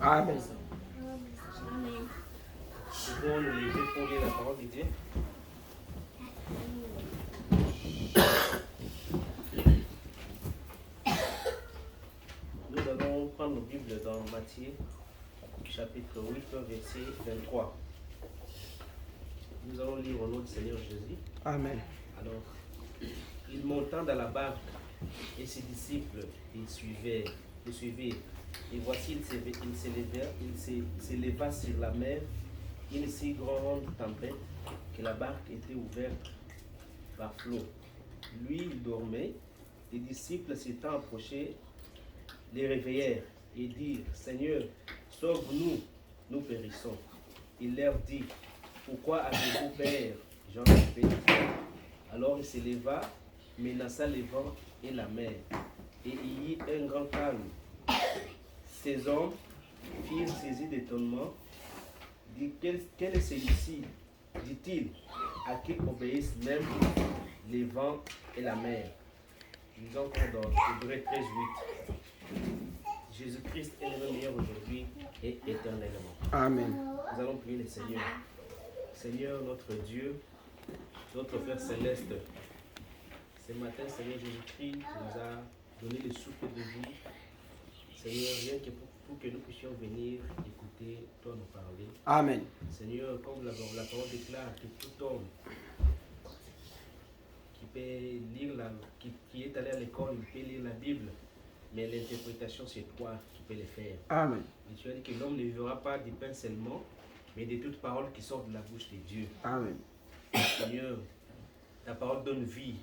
Amen. Nous pouvons nous lever pour lire la parole de Dieu. Nous allons prendre nos Bibles dans Matthieu, chapitre 8, verset 23. Nous allons lire au nom du Seigneur Jésus. Amen. Alors, il monta dans la barque et ses disciples le suivaient. Et voici, il s'éleva sur la mer une si grande tempête que la barque était ouverte par flot. Lui, il dormait. Les disciples s'étant approchés, les réveillèrent et dirent, Seigneur, sauve-nous, nous périssons. Il leur dit, pourquoi avez-vous peur, gens de peu? Alors il s'éleva, menaça les vents et la mer, et il y eut un grand calme. Ces hommes firent saisis d'étonnement. Dit, quel est celui-ci, dit-il, à qui obéissent même les vents et la mer? Nous encore dans Hébreux 13, 8. Jésus-Christ est le meilleur aujourd'hui et éternellement. Amen. Nous allons prier le Seigneur. Seigneur, notre Dieu, notre Père Céleste, ce matin, Seigneur Jésus-Christ, tu nous as donné le souffle de vie. Seigneur, rien que pour que nous puissions venir écouter, toi nous parler. Amen. Seigneur, comme la parole déclare que tout homme qui peut lire qui est allé à l'école, il peut lire la Bible, mais l'interprétation, c'est toi qui peux le faire. Amen. Et tu as dit que l'homme ne vivra pas du pain seulement, mais de toute parole qui sort de la bouche de Dieu. Amen. Seigneur, ta parole donne vie.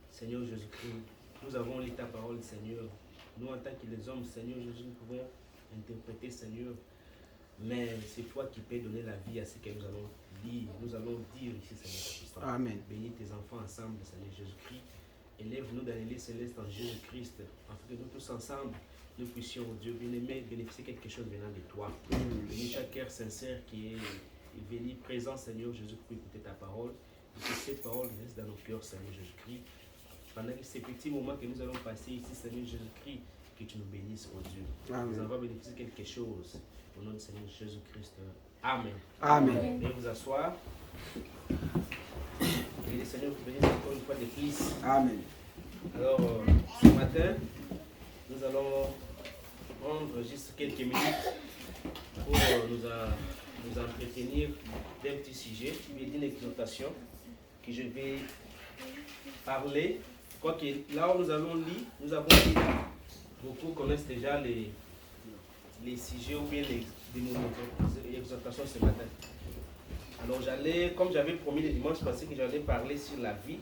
Seigneur Jésus-Christ, nous avons lu ta parole, Seigneur. Nous, en tant que les hommes, Seigneur Jésus, nous pouvons interpréter, Seigneur. Mais c'est toi qui peux donner la vie à ce que nous allons lire. Nous allons dire ici, Seigneur. Amen. Bénis tes enfants ensemble, Seigneur Jésus-Christ. Élève-nous dans les lieux célestes en Jésus-Christ, afin que nous tous ensemble, nous puissions, Dieu bien-aimé, bénéficier quelque chose venant de toi. Bénis chaque cœur sincère qui est venu présent, Seigneur Jésus, pour écouter ta parole. Et que cette parole reste dans nos cœurs, Seigneur Jésus-Christ. Pendant ces petits moments que nous allons passer ici, Seigneur Jésus-Christ, que tu nous bénisses, oh Dieu. Amen. Nous allons bénéficier quelque chose. Au nom du Seigneur Jésus-Christ. Amen. Amen. Veuillez vous asseoir. Et le Seigneur vous bénisse encore une fois de plus. Amen. Alors, ce matin, nous allons prendre juste quelques minutes pour nous entretenir d'un petit sujet, d'une exhortation que je vais parler. Quoique là où nous allons lire, nous avons lu, beaucoup connaissent déjà les sujets ou bien les exhortations ce matin. Alors comme j'avais promis le dimanche passé que j'allais parler sur la vie,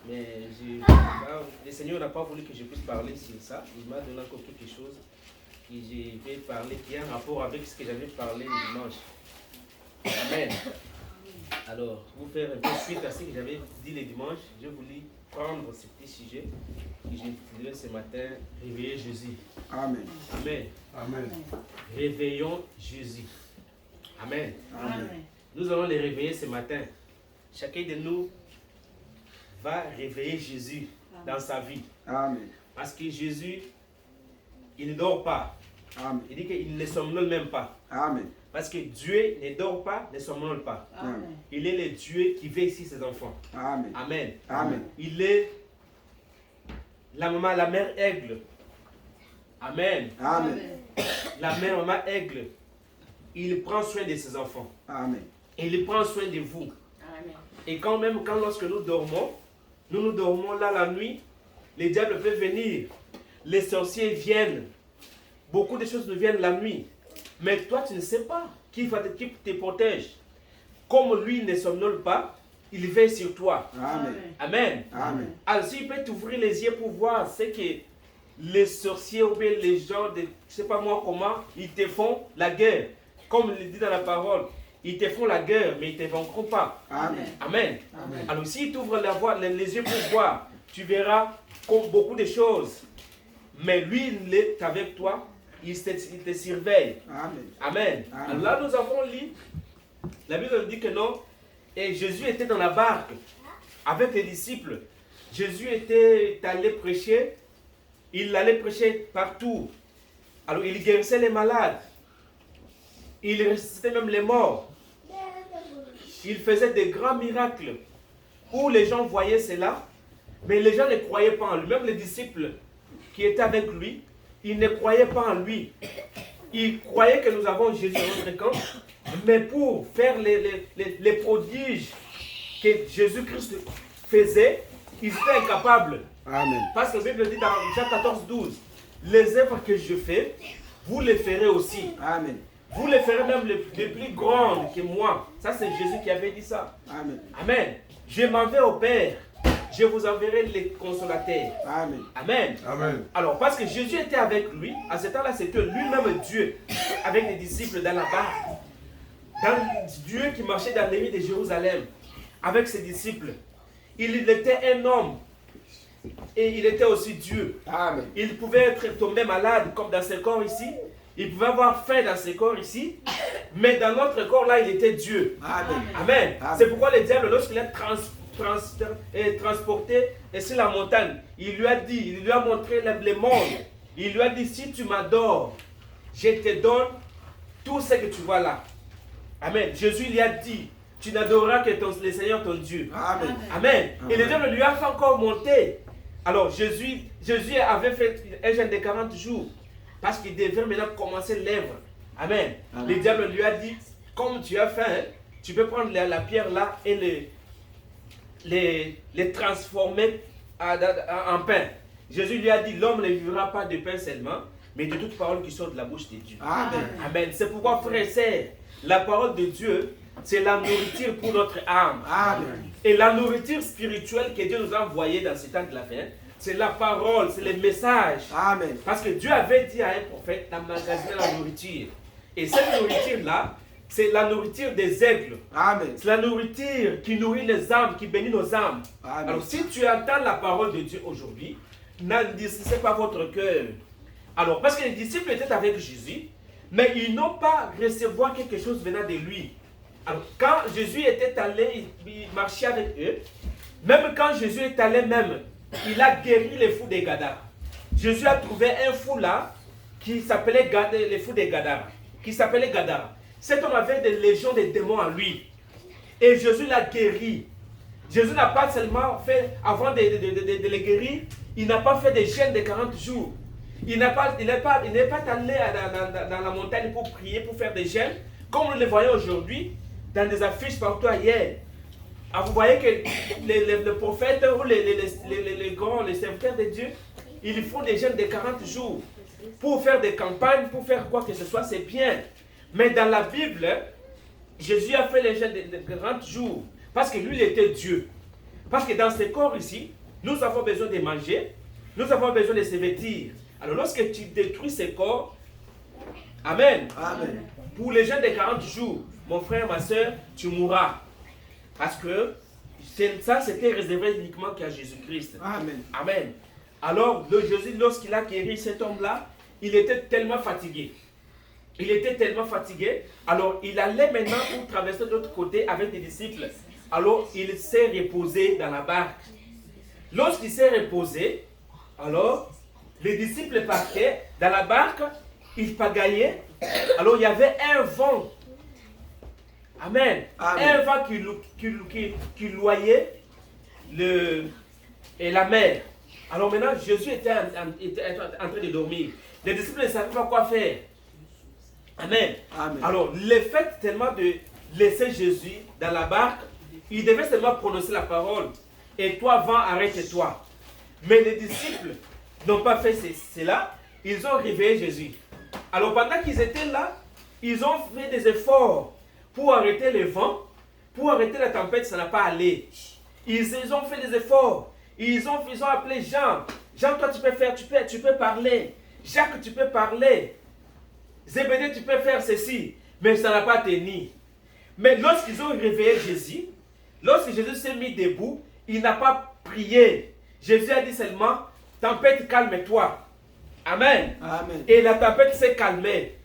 mais le Seigneur n'a pas voulu que je puisse parler sur ça. Il m'a donné encore quelque chose que je vais parler qui a un rapport avec ce que j'avais parlé le dimanche. Amen. Alors, pour faire un peu suite à ce que j'avais dit le dimanche, je voulais prendre ce petit sujet que j'ai intitulé ce matin « Réveiller Jésus ». Amen. Amen. Amen. Réveillons Jésus. Amen. Amen. Nous allons les réveiller ce matin. Chacun de nous va réveiller Jésus dans sa vie. Amen. Parce que Jésus, il ne dort pas. Amen. Il dit qu'il ne somnole même pas. Amen. Parce que Dieu ne dort pas, ne somnole pas. Amen. Il est le Dieu qui veille sur ses enfants. Amen. Amen. Amen. Il est la mère aigle. Amen. Amen. La mère maman aigle. Il prend soin de ses enfants. Amen. Et il prend soin de vous. Amen. Et quand lorsque nous dormons là la nuit, les diables peuvent venir. Les sorciers viennent. Beaucoup de choses nous viennent la nuit. Mais toi, tu ne sais pas qui te protège. Comme lui ne somnole pas, il veille sur toi. Amen. Amen. Amen. Alors, s'il peut t'ouvrir les yeux pour voir ce que les sorciers ou bien les gens de, je ne sais pas moi comment, ils te font la guerre. Comme il dit dans la parole, ils te font la guerre, mais ils ne te vaincront pas. Amen. Amen. Amen. Alors, s'il t'ouvre les yeux pour voir, tu verras comme beaucoup de choses. Mais lui, il est avec toi. Il te surveille. Amen. Amen. Amen. Alors là, nous avons lu, la Bible dit que non, et Jésus était dans la barque avec les disciples. Jésus était allé prêcher, il allait prêcher partout. Alors il guérissait les malades. Il ressuscitait même les morts. Il faisait des grands miracles où les gens voyaient cela, mais les gens ne croyaient pas en lui. Même les disciples qui étaient avec lui, ils ne croyaient pas en lui. Ils croyaient que nous avons Jésus dans notre camp, mais pour faire les prodiges que Jésus-Christ faisait, ils étaient incapables. Amen. Parce que la Bible dit dans Jean 14, 12, les œuvres que je fais, vous les ferez aussi. Amen. Vous les ferez même les plus grandes que moi. Ça, c'est Jésus qui avait dit ça. Amen. Amen. Je m'en vais au Père. Je vous enverrai les consolateurs. Amen. Amen. Amen. Alors, parce que Jésus était avec lui, à ce temps-là, c'était lui-même Dieu, avec les disciples dans la barque. Dieu qui marchait dans les rues de Jérusalem, avec ses disciples. Il était un homme. Et il était aussi Dieu. Amen. Il pouvait être tombé malade, comme dans ce corps ici. Il pouvait avoir faim dans ce corps ici. Mais dans notre corps, là, il était Dieu. Amen. Amen. Amen. C'est pourquoi le diable, lorsqu'il est transporté sur la montagne, il lui a dit, il lui a montré les mondes. Il lui a dit, si tu m'adores, je te donne tout ce que tu vois là. Amen. Jésus lui a dit, tu n'adoreras que le Seigneur ton Dieu. Amen. Amen. Et le Amen. diable lui a fait encore monter. Alors Jésus avait fait un jeûne de 40 jours. Parce qu'il devait maintenant commencer l'œuvre. Amen. Amen. Le diable lui a dit, comme tu as faim, tu peux prendre la pierre là et les transformer en pain. Jésus lui a dit, l'homme ne vivra pas de pain seulement, mais de toute parole qui sort de la bouche de Dieu. Amen. Amen. C'est pourquoi, frères et sœurs, la parole de Dieu, c'est la nourriture pour notre âme. Amen. Et la nourriture spirituelle que Dieu nous a envoyée dans ce temps de la fin, c'est la parole, c'est les messages. Amen. Parce que Dieu avait dit à un prophète d'emmagasiner la nourriture. Et cette nourriture-là, c'est la nourriture des aigles. Amen. C'est la nourriture qui nourrit les âmes, qui bénit nos âmes. Amen. Alors si tu entends la parole de Dieu aujourd'hui, n'endurcissez pas votre cœur. Alors, parce que les disciples étaient avec Jésus, mais ils n'ont pas recevoir quelque chose venant de lui. Alors, quand Jésus était allé, il marchait avec eux, même quand Jésus est allé même, il a guéri les fous des Gadara. Jésus a trouvé un fou là, qui s'appelait les fous des Gadara, qui s'appelait Gadara. Cet homme avait des légions de démons en lui. Et Jésus l'a guéri. Jésus n'a pas seulement fait, avant de les guérir, il n'a pas fait des jeûnes de 40 jours. Il n'est pas allé dans la montagne pour prier, pour faire des jeûnes, comme nous le voyons aujourd'hui, dans des affiches partout ailleurs. Ah, vous voyez que les prophètes ou les grands, les serviteurs de Dieu, ils font des jeûnes de 40 jours. Pour faire des campagnes, pour faire quoi que ce soit, c'est bien. Mais dans la Bible, Jésus a fait les jeûnes de 40 jours. Parce que lui, il était Dieu. Parce que dans ce corps ici, nous avons besoin de manger, nous avons besoin de se vêtir. Alors lorsque tu détruis ce corps, Amen. Amen. Pour les jeûnes de 40 jours, mon frère, ma soeur, tu mourras. Parce que ça, c'était réservé uniquement qu'à Jésus-Christ. Amen. Amen. Alors, Jésus, lorsqu'il a guéri cet homme-là, il était tellement fatigué. Il était tellement fatigué. Alors, il allait maintenant pour traverser de l'autre côté avec les disciples. Alors, il s'est reposé dans la barque. Lorsqu'il s'est reposé, alors, les disciples partaient dans la barque, ils pagaillaient. Alors, il y avait un vent. Amen. Amen. Un vent qui loyait la mer. Alors maintenant, Jésus était en train de dormir. Les disciples ne savaient pas quoi faire. Amen. Amen. Alors, le fait tellement de laisser Jésus dans la barque, il devait seulement prononcer la parole. Et toi, vent, arrête-toi. Mais les disciples n'ont pas fait cela. Ils ont réveillé Jésus. Alors pendant qu'ils étaient là, ils ont fait des efforts pour arrêter le vent, pour arrêter la tempête, ça n'a pas allé. Ils ont fait des efforts. Ils ont appelé Jean. Jean, toi tu peux faire, tu peux parler. Jacques, tu peux parler. Zébédée, tu peux faire ceci. Mais ça n'a pas tenu. Mais lorsqu'ils ont réveillé Jésus, lorsque Jésus s'est mis debout, il n'a pas prié. Jésus a dit seulement, tempête, calme-toi. Amen. Amen. Et la tempête s'est calmée.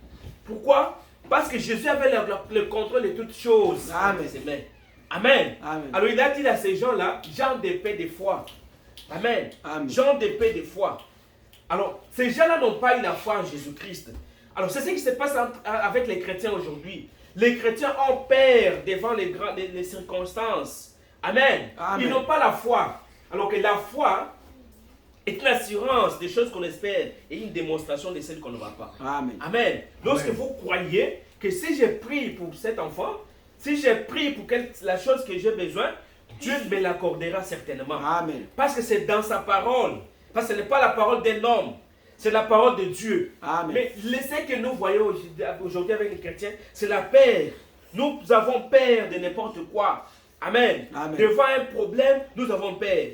Pourquoi? Parce que Jésus avait le contrôle de toutes choses. Amen. Amen. Amen. Alors il a dit à ces gens-là, gens de paix de foi. Amen. Amen. Gens de paix de foi. Alors, ces gens-là n'ont pas eu la foi en Jésus-Christ. Alors, c'est ce qui se passe avec les chrétiens aujourd'hui. Les chrétiens ont peur devant les circonstances. Amen. Amen. Ils n'ont pas la foi. Alors que la foi est une assurance des choses qu'on espère et une démonstration de celles qu'on ne voit pas. Amen. Amen. Lorsque Amen. vous croyez que si j'ai prié pour cet enfant, si j'ai prié pour la chose que j'ai besoin, Dieu me l'accordera certainement. Amen. Parce que c'est dans sa parole. Parce que ce n'est pas la parole d'un homme, c'est la parole de Dieu. Amen. Mais ce que nous voyons aujourd'hui avec les chrétiens, c'est la peur. Nous avons peur de n'importe quoi. Amen. Amen. Devant un problème, nous avons peur.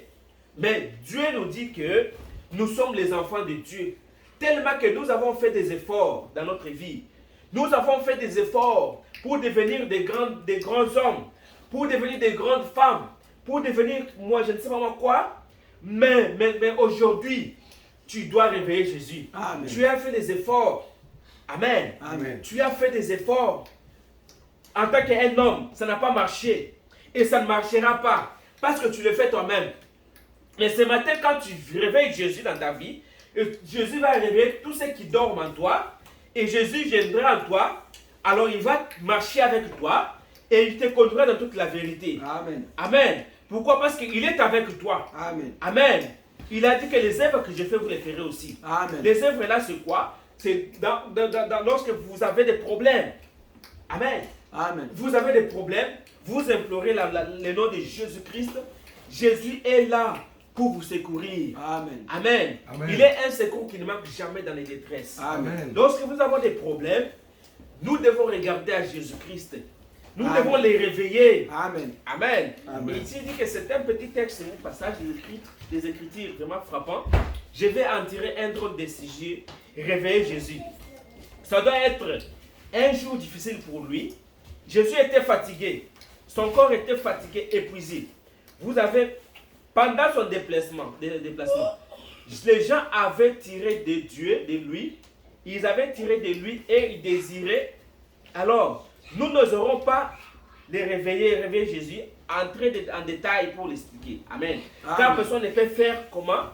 Mais Dieu nous dit que nous sommes les enfants de Dieu. Tellement que nous avons fait des efforts dans notre vie. Nous avons fait des efforts pour devenir des grands hommes, pour devenir des grandes femmes, pour devenir, moi, je ne sais pas moi quoi. Mais aujourd'hui, tu dois réveiller Jésus. Amen. Tu as fait des efforts. Amen. Amen. Tu as fait des efforts. En tant qu'un homme, ça n'a pas marché. Et ça ne marchera pas. Parce que tu le fais toi-même. Mais ce matin, quand tu réveilles Jésus dans ta vie, Jésus va réveiller tous ceux qui dorment en toi. Et Jésus viendra en toi. Alors il va marcher avec toi. Et il te conduira dans toute la vérité. Amen. Amen. Pourquoi? Parce qu'il est avec toi. Amen. Amen. Il a dit que les œuvres que je fais, vous les ferez aussi. Amen. Les œuvres là, c'est quoi? C'est lorsque vous avez des problèmes. Amen. Amen. Vous avez des problèmes, vous implorez le nom de Jésus-Christ. Jésus est là pour vous secourir. Amen. Amen. Amen. Il est un secours qui ne manque jamais dans les détresses. Amen. Lorsque vous avez des problèmes, nous devons regarder à Jésus-Christ. Nous Amen. devons les réveiller. Amen. Amen. Amen. Et ici, il dit que c'est un petit texte, un passage des Écritures vraiment frappant. Je vais en tirer un drôle de sujet, réveiller Jésus. Ça doit être un jour difficile pour lui. Jésus était fatigué. Son corps était fatigué, épuisé. Vous avez, pendant son déplacement, les gens avaient tiré de Dieu, de lui. Ils avaient tiré de lui et ils désiraient. Alors, nous n'oserons pas les réveiller Jésus, entrer en détail pour l'expliquer. Amen. Amen. Car personne ne peut faire comment?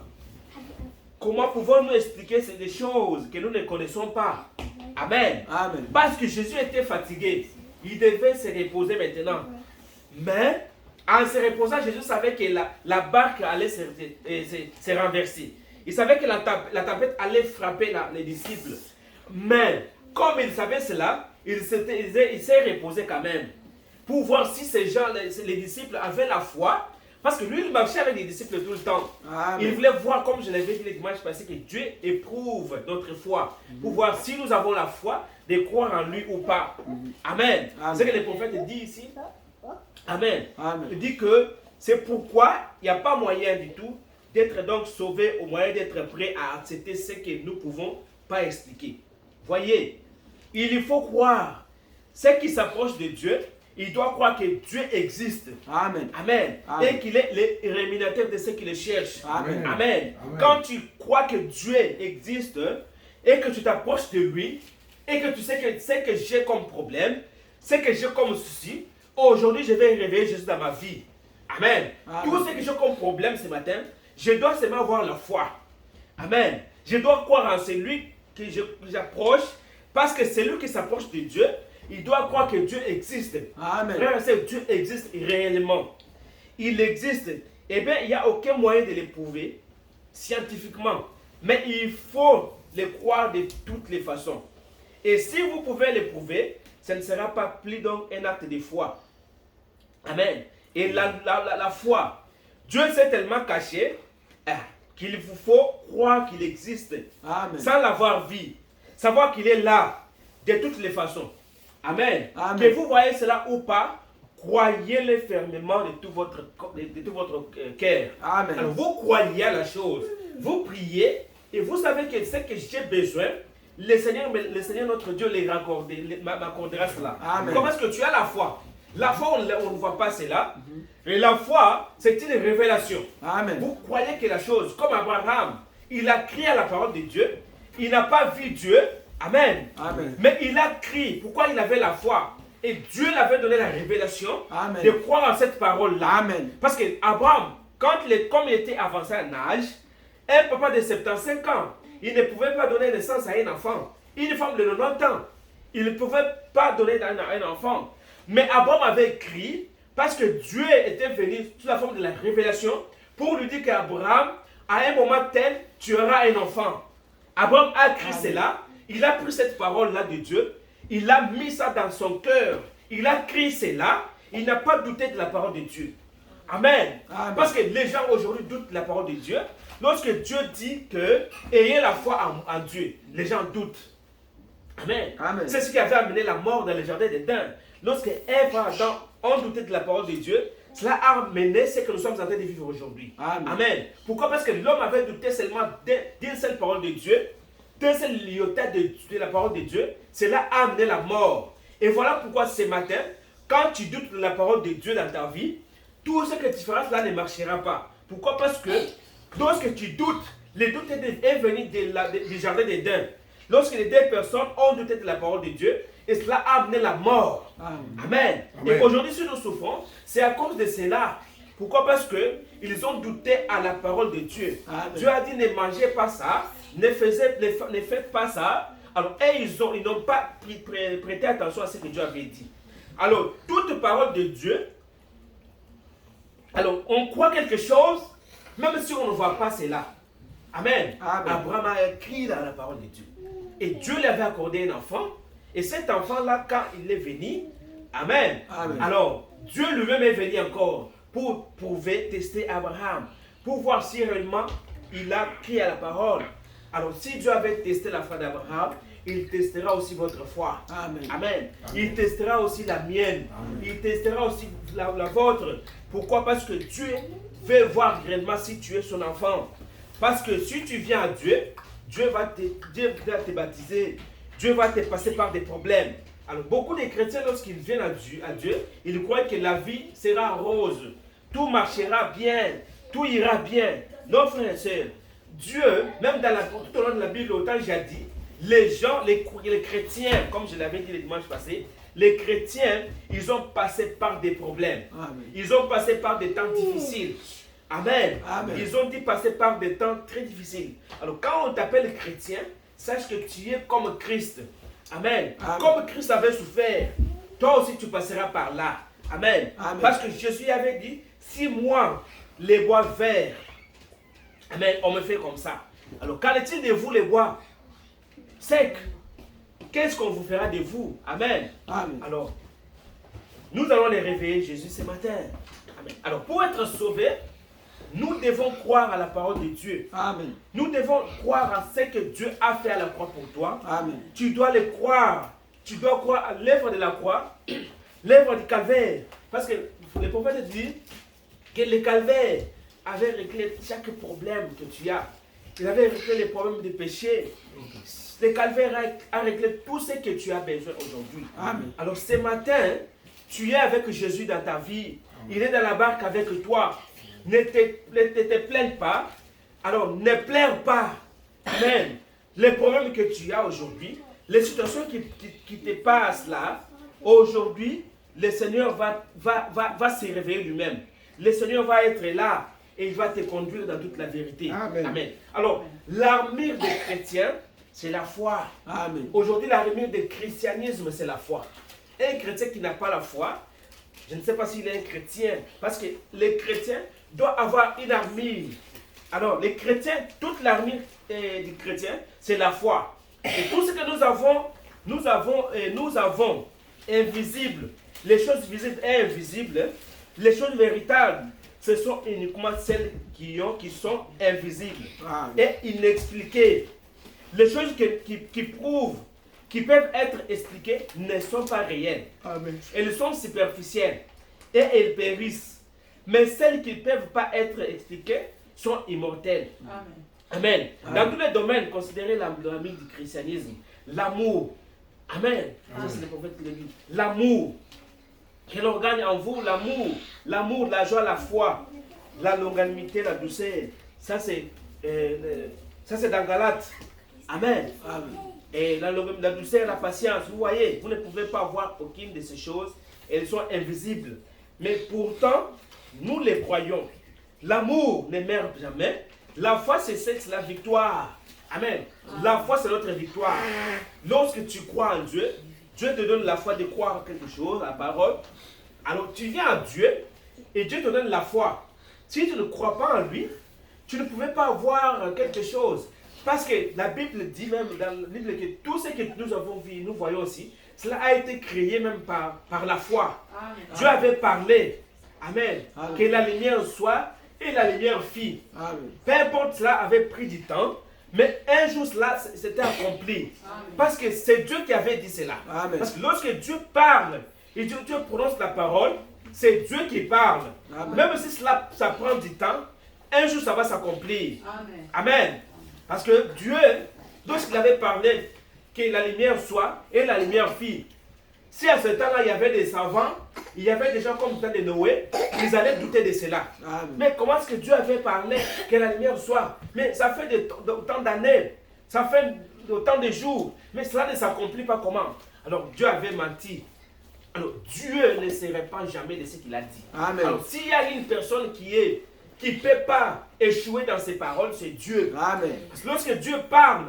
Comment pouvons-nous expliquer des choses que nous ne connaissons pas? Amen. Amen. Parce que Jésus était fatigué. Il devait se reposer maintenant. Mais, en se reposant, Jésus savait que la barque allait se renverser. Il savait que la tempête allait frapper les disciples. Mais, comme il savait cela, il s'est reposé quand même. Pour voir si ces gens, les disciples, avaient la foi. Parce que lui, il marchait avec les disciples tout le temps. Amen. Il voulait voir, comme je l'avais dit le dimanche passé, que Dieu éprouve notre foi. Pour voir si nous avons la foi de croire en lui ou pas. Amen. Amen. C'est ce que le prophète dit ici. Amen. Amen. Il dit que c'est pourquoi il n'y a pas moyen du tout d'être donc sauvé au moyen d'être prêt à accepter ce que nous ne pouvons pas expliquer. Voyez, il faut croire. Ce qui s'approche de Dieu, il doit croire que Dieu existe. Amen. Amen. Amen. Et qu'il est le rémunérateur de ceux qui le cherchent. Amen. Amen. Amen. Quand tu crois que Dieu existe et que tu t'approches de lui et que tu sais que ce que j'ai comme problème, ce que j'ai comme souci, aujourd'hui je vais réveiller Jésus dans ma vie. Amen. Amen. Tout ce que j'ai comme problème ce matin, je dois seulement avoir la foi. Amen. Je dois croire en celui que j'approche parce que celui qui s'approche de Dieu, il doit croire que Dieu existe. Amen. Frère et sœur, Dieu existe réellement. Il existe. Eh bien, il n'y a aucun moyen de l'éprouver scientifiquement. Mais il faut le croire de toutes les façons. Et si vous pouvez l'éprouver, ce ne sera pas plus donc un acte de foi. Amen. Et la foi, Dieu s'est tellement caché qu'il vous faut croire qu'il existe. Amen. Sans l'avoir vu. Savoir qu'il est là de toutes les façons. Amen. Amen. Que vous voyez cela ou pas, croyez-le fermement de tout votre cœur. Amen. Alors vous croyez à la chose, vous priez et vous savez que ce que j'ai besoin, le Seigneur notre Dieu m'accordera cela. Amen. Comment est-ce que tu as la foi? La foi, on ne voit pas cela. Et la foi, c'est une révélation. Amen. Vous croyez que la chose, comme Abraham, il a crié à la parole de Dieu, il n'a pas vu Dieu. Amen. Amen. Mais il a crié. Pourquoi il avait la foi? Et Dieu lui avait donné la révélation Amen. de croire en cette parole-là. Amen. Parce que Abraham, comme il était avancé en âge, un papa de 75 ans, il ne pouvait pas donner naissance à un enfant. Une femme de 90 ans, il ne pouvait pas donner un enfant. Mais Abraham avait écrit, parce que Dieu était venu sous la forme de la révélation, pour lui dire qu'Abraham, à un moment tel, tu auras un enfant. Abraham a écrit cela, il a pris cette parole-là de Dieu, il a mis ça dans son cœur, il a écrit cela, il n'a pas douté de la parole de Dieu. Amen. Amen. Parce que les gens aujourd'hui doutent de la parole de Dieu. Lorsque Dieu dit que ayez la foi en Dieu, les gens doutent. Amen. Amen. C'est ce qui avait amené la mort dans le jardin d'Éden. Lorsque Ève et Adam ont douté de la parole de Dieu, cela a amené ce que nous sommes en train de vivre aujourd'hui. Amen. Amen. Pourquoi? Parce que l'homme avait douté seulement d'une seule parole de Dieu, d'un seul iota de la parole de Dieu. Cela a amené la mort. Et voilà pourquoi ce matin, quand tu doutes de la parole de Dieu dans ta vie, tout ce que tu feras, cela ne marchera pas. Pourquoi? Parce que lorsque tu doutes, le doute est venu du jardin d'Éden. Lorsque les deux personnes ont douté de la parole de Dieu, et cela a amené la mort. Amen. Amen. Amen. Et aujourd'hui, si nous souffrons, c'est à cause de cela. Pourquoi? Parce qu'ils ont douté à la parole de Dieu. Amen. Dieu a dit ne mangez pas ça, ne faites pas ça. Alors, ils n'ont pas prêté attention à ce que Dieu avait dit. Alors, toute parole de Dieu, alors on croit quelque chose, même si on ne voit pas cela. Amen. Amen. Abraham a écrit dans la parole de Dieu. Et Dieu lui avait accordé un enfant. Et cet enfant-là, quand il est venu, Amen. Amen. Alors, Dieu lui-même est venu encore pour prouver, tester Abraham, pour voir si réellement il a pris à la parole. Alors, si Dieu avait testé la foi d'Abraham, il testera aussi votre foi. Amen. Amen. Il testera aussi la mienne. Amen. Il testera aussi la vôtre. Pourquoi? Parce que Dieu veut voir réellement si tu es son enfant. Parce que si tu viens à Dieu, Dieu va te baptiser. Dieu va te passer par des problèmes. Alors, beaucoup de chrétiens, lorsqu'ils viennent à Dieu, ils croient que la vie sera rose. Tout marchera bien. Tout ira bien. Non, frères et sœurs, Dieu, même tout au long de la Bible, autant j'ai dit, les gens, les chrétiens, comme je l'avais dit le dimanche passé, les chrétiens, ils ont passé par des problèmes. Amen. Ils ont passé par des temps difficiles. Amen. Amen. Ils ont dû passer par des temps très difficiles. Alors, quand on t'appelle chrétien, sache que tu es comme Christ. Amen. Amen. Comme Christ avait souffert, toi aussi tu passeras par là. Amen. Amen. Parce que Jésus avait dit, si moi, les bois verts, amen, on me fait comme ça. Alors, qu'en est-il de vous, les bois secs? Qu'est-ce qu'on vous fera de vous? Amen. Amen. Alors, nous allons les réveiller Jésus ce matin. Amen. Alors, pour être sauvés, nous devons croire à la parole de Dieu. Amen. Nous devons croire à ce que Dieu a fait à la croix pour toi. Amen. Tu dois le croire. Tu dois croire à l'œuvre de la croix, l'œuvre du calvaire. Parce que le prophète dit que le calvaire avait réglé chaque problème que tu as. Il avait réglé les problèmes de péché. Le calvaire a réglé tout ce que tu as besoin aujourd'hui. Amen. Alors ce matin, tu es avec Jésus dans ta vie. Il est dans la barque avec toi. Ne te plains pas. Alors ne pleure pas. Amen. Les problèmes que tu as aujourd'hui, les situations qui te passent là, aujourd'hui, le Seigneur va se réveiller lui-même. Le Seigneur va être là et il va te conduire dans toute la vérité. Amen. Amen. Alors, l'armure des chrétiens, c'est la foi. Amen. Aujourd'hui, l'armure du christianisme, c'est la foi. Un chrétien qui n'a pas la foi, je ne sais pas s'il est un chrétien, parce que les chrétiens doivent avoir une armure. Alors, les chrétiens, toute l'armure du chrétien, c'est la foi. Et tout ce que nous avons invisible, les choses visibles et invisibles, les choses véritables, ce sont uniquement celles qui sont invisibles et inexpliquées. Les choses qui prouvent, qui peuvent être expliquées, ne sont pas réelles. Amen. Elles sont superficielles et elles périssent. Mais celles qui ne peuvent pas être expliquées sont immortelles. Amen. Amen. Amen. Dans tous les domaines, considérez l'armure du christianisme, l'amour. Amen. Ça, c'est le prophète qui le dit. L'amour. Quel organe en vous? L'amour, la joie, la foi, la longanimité, la douceur. Ça, c'est dans Galates. Amen. Amen. Et la douceur, la patience. Vous voyez, vous ne pouvez pas voir aucune de ces choses. Elles sont invisibles. Mais pourtant, nous les croyons. L'amour ne meurt jamais. La foi, c'est la victoire. Amen. La foi, c'est notre victoire. Lorsque tu crois en Dieu, Dieu te donne la foi de croire en quelque chose, la parole. Alors tu viens à Dieu et Dieu te donne la foi. Si tu ne crois pas en lui, tu ne pouvais pas avoir quelque chose. Parce que la Bible dit même dans la Bible que tout ce que nous avons vu, nous voyons aussi, cela a été créé même par la foi. Amen. Dieu avait parlé, Amen, Amen, que la lumière soit et la lumière fit. Amen. Peu importe, cela avait pris du temps, mais un jour cela s'était accompli. Amen. Parce que c'est Dieu qui avait dit cela. Amen. Parce que lorsque Dieu parle et Dieu prononce la parole, c'est Dieu qui parle. Amen. Même si ça prend du temps, un jour ça va s'accomplir. Amen. Amen. Parce que Dieu, lorsqu'il avait parlé que la lumière soit et la lumière fit, si à ce temps-là il y avait des savants, il y avait des gens comme le temps de Noé, ils allaient douter de cela. Amen. Mais comment est-ce que Dieu avait parlé que la lumière soit? Mais ça fait autant d'années, ça fait autant de jours, mais cela ne s'accomplit pas comment? Alors Dieu avait menti. Alors Dieu ne se répand jamais de ce qu'il a dit. Amen. Alors s'il y a une personne qui ne peut pas échouer dans ses paroles, c'est Dieu. Amen. Parce que lorsque Dieu parle,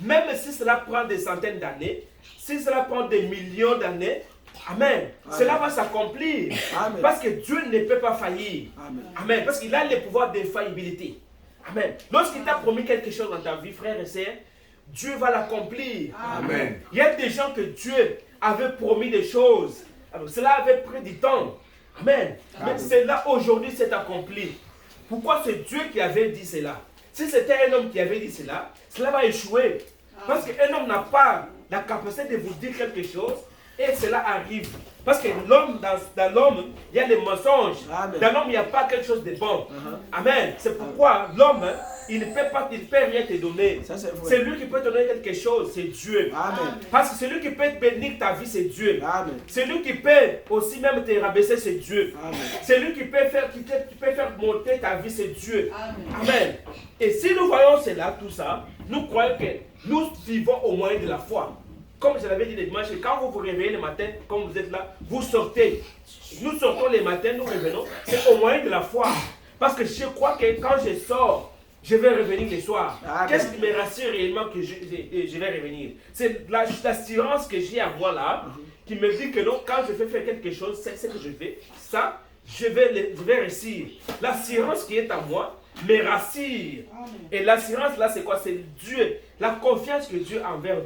même si cela prend des centaines d'années, si cela prend des millions d'années, Amen, cela va s'accomplir. Parce que Dieu ne peut pas faillir. Amen. Amen. Parce qu'il a le pouvoir d'infaillibilité. Amen. Lorsqu'il t'a promis quelque chose dans ta vie, frère et sœur, Dieu va l'accomplir. Amen. Il y a des gens que Dieu avait promis des choses. Alors cela avait pris du temps. Amen. Mais cela aujourd'hui s'est accompli. Pourquoi c'est Dieu qui avait dit cela? Si c'était un homme qui avait dit cela, cela va échouer. Parce qu'un homme n'a pas la capacité de vous dire quelque chose et cela arrive. Parce que l'homme, dans l'homme, il y a des mensonges. Amen. Dans l'homme, il n'y a pas quelque chose de bon. Amen. C'est pourquoi l'homme, il ne peut rien te donner. C'est lui qui peut te donner quelque chose, c'est Dieu. Amen. Parce que celui qui peut bénir ta vie, c'est Dieu. Amen. Celui qui peut aussi même te rabaisser, c'est Dieu. Amen. Celui qui peut faire monter ta vie, c'est Dieu. Amen. Amen. Et si nous voyons cela, tout ça, nous croyons que nous vivons au moyen de la foi. Comme je l'avais dit le dimanche, quand vous vous réveillez le matin, comme vous êtes là, vous sortez. Nous sortons le matin, nous revenons. C'est au moyen de la foi. Parce que je crois que quand je sors, je vais revenir le soir. Qu'est-ce qui me rassure réellement que je vais revenir? C'est l'assurance que j'ai à moi là, qui me dit que non, quand je vais faire quelque chose, c'est ce que je fais. Ça, je vais réussir. L'assurance qui est à moi me rassure. Et l'assurance là, c'est quoi? C'est Dieu. La confiance que j'ai envers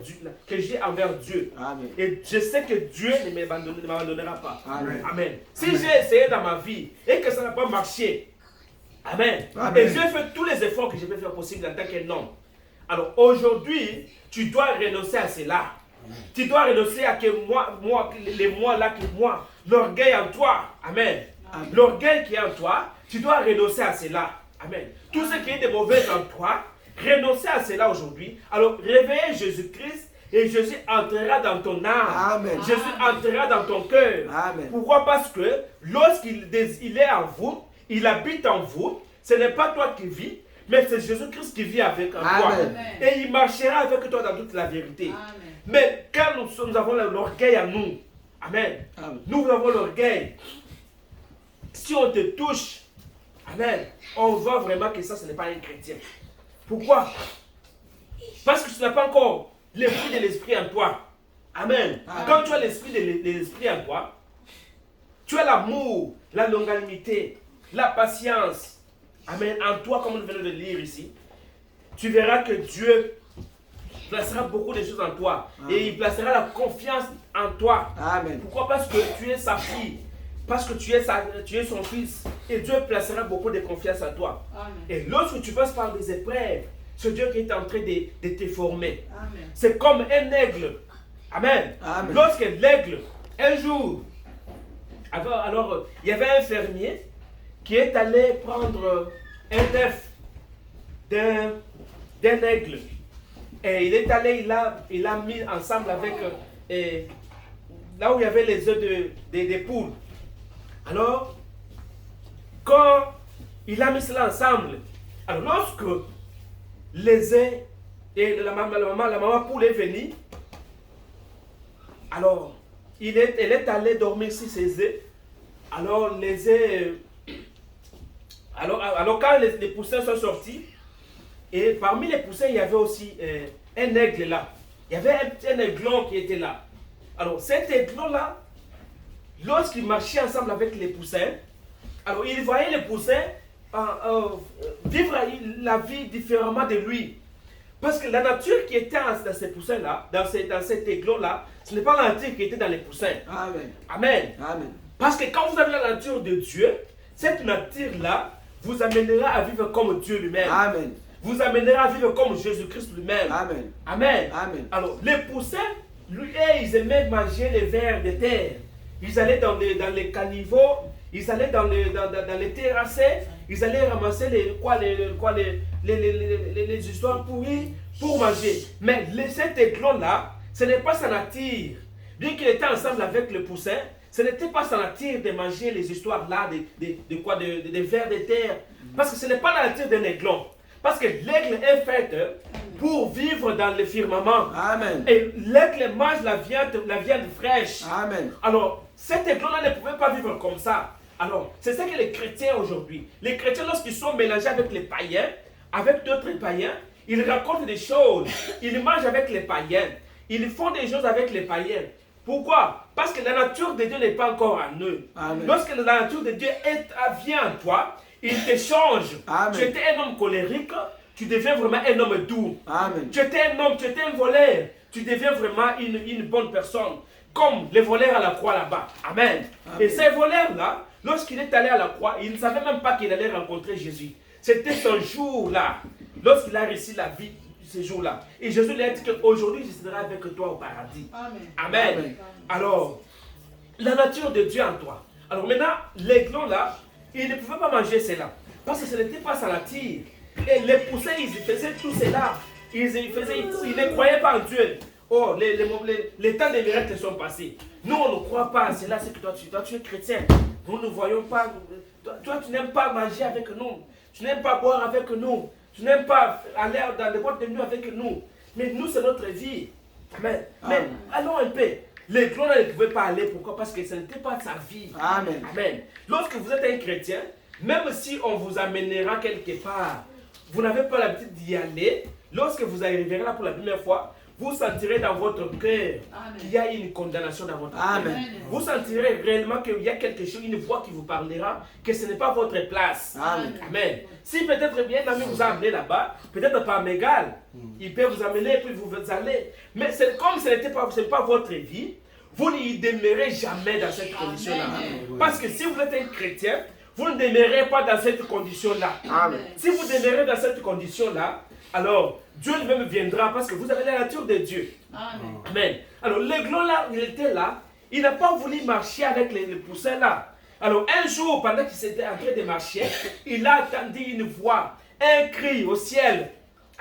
Dieu. Amen. Et je sais que Dieu ne m'abandonnera pas. Amen. Amen. Si j'ai essayé dans ma vie et que ça n'a pas marché, Amen. Amen. Et j'ai fait tous les efforts que je peux faire possible en tant qu'un homme. Alors aujourd'hui, tu dois renoncer à cela. Tu dois renoncer à que l'orgueil en toi. Amen. Amen. L'orgueil qui est en toi, tu dois renoncer à cela. Amen. Tout ce qui est de mauvais en toi, renoncez à cela aujourd'hui. Alors réveillez Jésus-Christ et Jésus entrera dans ton âme. Amen. Jésus entrera dans ton cœur. Amen. Pourquoi? Parce que lorsqu'il est en vous, il habite en vous, ce n'est pas toi qui vis, mais c'est Jésus-Christ qui vit avec toi. Et il marchera avec toi dans toute la vérité. Amen. Mais quand nous avons l'orgueil en nous, Amen. Amen. Nous avons l'orgueil. Si on te touche, Amen, on voit vraiment que ça, ce n'est pas un chrétien. Pourquoi? Parce que tu n'as pas encore l'esprit de l'esprit en toi. Amen. Amen. Quand tu as l'esprit de l'esprit en toi, tu as l'amour, la longanimité, la patience. Amen. En toi, comme nous venons de lire ici, tu verras que Dieu placera beaucoup de choses en toi. Amen. Et il placera la confiance en toi. Amen. Pourquoi? Parce que tu es sa fille. Parce que tu es son fils. Et Dieu placera beaucoup de confiance en toi. Amen. Et lorsque tu passes par des épreuves, c'est Dieu qui est en train de te former. C'est comme un aigle. Amen. Amen. Lorsque l'aigle, un jour, alors il y avait un fermier qui est allé prendre un œuf d'un aigle. Et il est allé, il a mis ensemble avec là où il y avait les œufs des poules. Alors, quand il a mis cela ensemble, alors lorsque les œufs et la maman poule est venue, alors elle est allée dormir sur ses œufs. Alors les œufs, alors quand les poussins sont sortis, Et parmi les poussins, il y avait aussi un aigle là. Il y avait un aiglon qui était là. Alors cet aiglon-là, lorsqu'il marchait ensemble avec les poussins, alors il voyait les poussins vivre la vie différemment de lui. Parce que la nature qui était dans ces poussins-là, dans cet aiglon-là, ce n'est pas la nature qui était dans les poussins. Amen. Amen. Amen. Parce que quand vous avez la nature de Dieu, cette nature-là vous amènera à vivre comme Dieu lui-même. Amen. Vous amènera à vivre comme Jésus-Christ lui-même. Amen. Amen. Amen. Alors, les poussins, lui, ils aimaient manger les vers de terre. Ils allaient dans les caniveaux, ils allaient dans les terrassés, ils allaient ramasser les histoires pourries pour manger. Mais cet aiglon-là, ce n'est pas sa nature. Bien qu'il était ensemble avec le poussin, ce n'était pas sa nature de manger les histoires-là, des vers de terre. Parce que ce n'est pas la nature d'un aiglon. Parce que l'aigle est fait pour vivre dans le firmament. Amen. Et l'aigle mange la viande fraîche. Amen. Alors, cet aiglon-là ne pouvait pas vivre comme ça. Alors, c'est ça que les chrétiens aujourd'hui, les chrétiens lorsqu'ils sont mélangés avec les païens, avec d'autres païens, ils racontent des choses, ils mangent avec les païens, ils font des choses avec les païens. Pourquoi? Parce que la nature de Dieu n'est pas encore en eux. Amen. Lorsque la nature de Dieu vient en toi, il te change. Amen. Tu étais un homme colérique, tu deviens vraiment un homme doux. Amen. Tu étais un homme, tu étais un voleur, tu deviens vraiment une bonne personne. Comme les voleurs à la croix là-bas. Amen. Amen. Et ces voleurs-là, lorsqu'il est allé à la croix, il ne savait même pas qu'il allait rencontrer Jésus. C'était ce jour-là, lorsqu'il a réussi la vie, ce jour-là. Et Jésus lui a dit qu'aujourd'hui, je serai avec toi au paradis. Amen. Amen. Amen. Alors, la nature de Dieu en toi. Alors maintenant, l'aiglon-là, il ne pouvait pas manger cela. Parce que ce n'était pas sa nature. Et les poussins, ils faisaient tout cela. Ils ne croyaient pas en Dieu. Oh, les temps des miracles sont passés. Nous, on ne croit pas à cela. C'est que toi, tu es chrétien. Nous ne voyons pas. Toi, tu n'aimes pas manger avec nous. Tu n'aimes pas boire avec nous. Tu n'aimes pas aller dans les boîtes de nuit avec nous. Mais nous, c'est notre vie. Amen. Mais allons un peu. L'aiglon ne pouvait pas aller. Pourquoi? Parce que ce n'était pas sa vie. Amen. Amen. Lorsque vous êtes un chrétien, même si on vous amènera quelque part, vous n'avez pas l'habitude d'y aller. Lorsque vous arriverez là pour la première fois, vous sentirez dans votre cœur qu'il y a une condamnation dans votre cœur. Vous sentirez réellement qu'il y a quelque chose, une voix qui vous parlera, que ce n'est pas votre place. Amen. Amen. Si peut-être bien un ami vous a amené là-bas, peut-être pas mégal, il peut vous amener et puis vous allez. Mais comme ce n'est pas votre vie, vous n'y demeurez jamais dans cette condition-là. Parce que si vous êtes un chrétien, vous ne demeurez pas dans cette condition-là. Si vous demeurez dans cette condition-là, alors Dieu lui-même viendra parce que vous avez la nature de Dieu. Amen. Amen. Alors l'aiglon là, il était là, il n'a pas voulu marcher avec les poussins là. Alors un jour, pendant qu'il s'était en train de marcher, il a entendu une voix, un cri au ciel.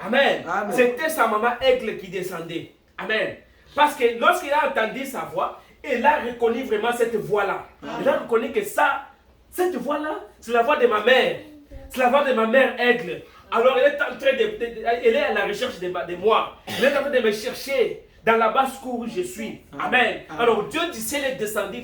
Amen. Amen. C'était sa maman aigle qui descendait. Amen. Parce que lorsqu'il a entendu sa voix, il a reconnu vraiment cette voix-là. Il a reconnu que cette voix-là, c'est la voix de ma mère. C'est la voix de ma mère aigle. Alors elle est en train elle est à la recherche de moi. Elle est en train de me chercher dans la basse-cour où je suis. Amen. Alors Dieu du ciel est descendu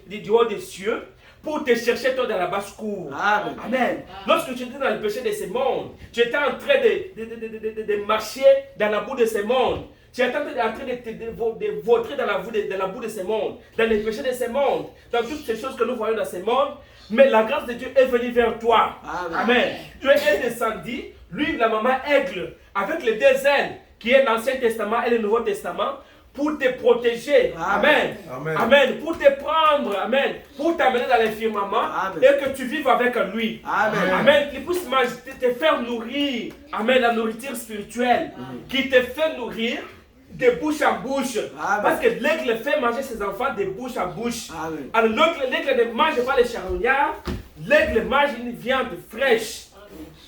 du haut des cieux pour te chercher toi dans la basse-cour. Amen. Amen. Lorsque tu étais dans le péché de ce monde, tu étais en train de marcher dans la boue de ce monde. Tu es en train de vautrer dans la boue de ce monde, dans les péchés de ce monde, dans toutes ces choses que nous voyons dans ce monde. Mais la grâce de Dieu est venue vers toi. Amen. Amen. Dieu est descendu, lui, la maman aigle, avec les deux ailes, qui est l'Ancien Testament et le Nouveau Testament, pour te protéger. Amen. Amen. Amen. Pour te prendre. Amen. Pour t'amener dans les firmaments et que tu vives avec lui. Amen. Amen. Qu'il puisse te faire nourrir. Amen. La nourriture spirituelle qui te fait nourrir de bouche en bouche. Amen. Parce que l'aigle fait manger ses enfants de bouche en bouche. Amen. Alors l'aigle ne mange pas les charognards. L'aigle mange une viande fraîche.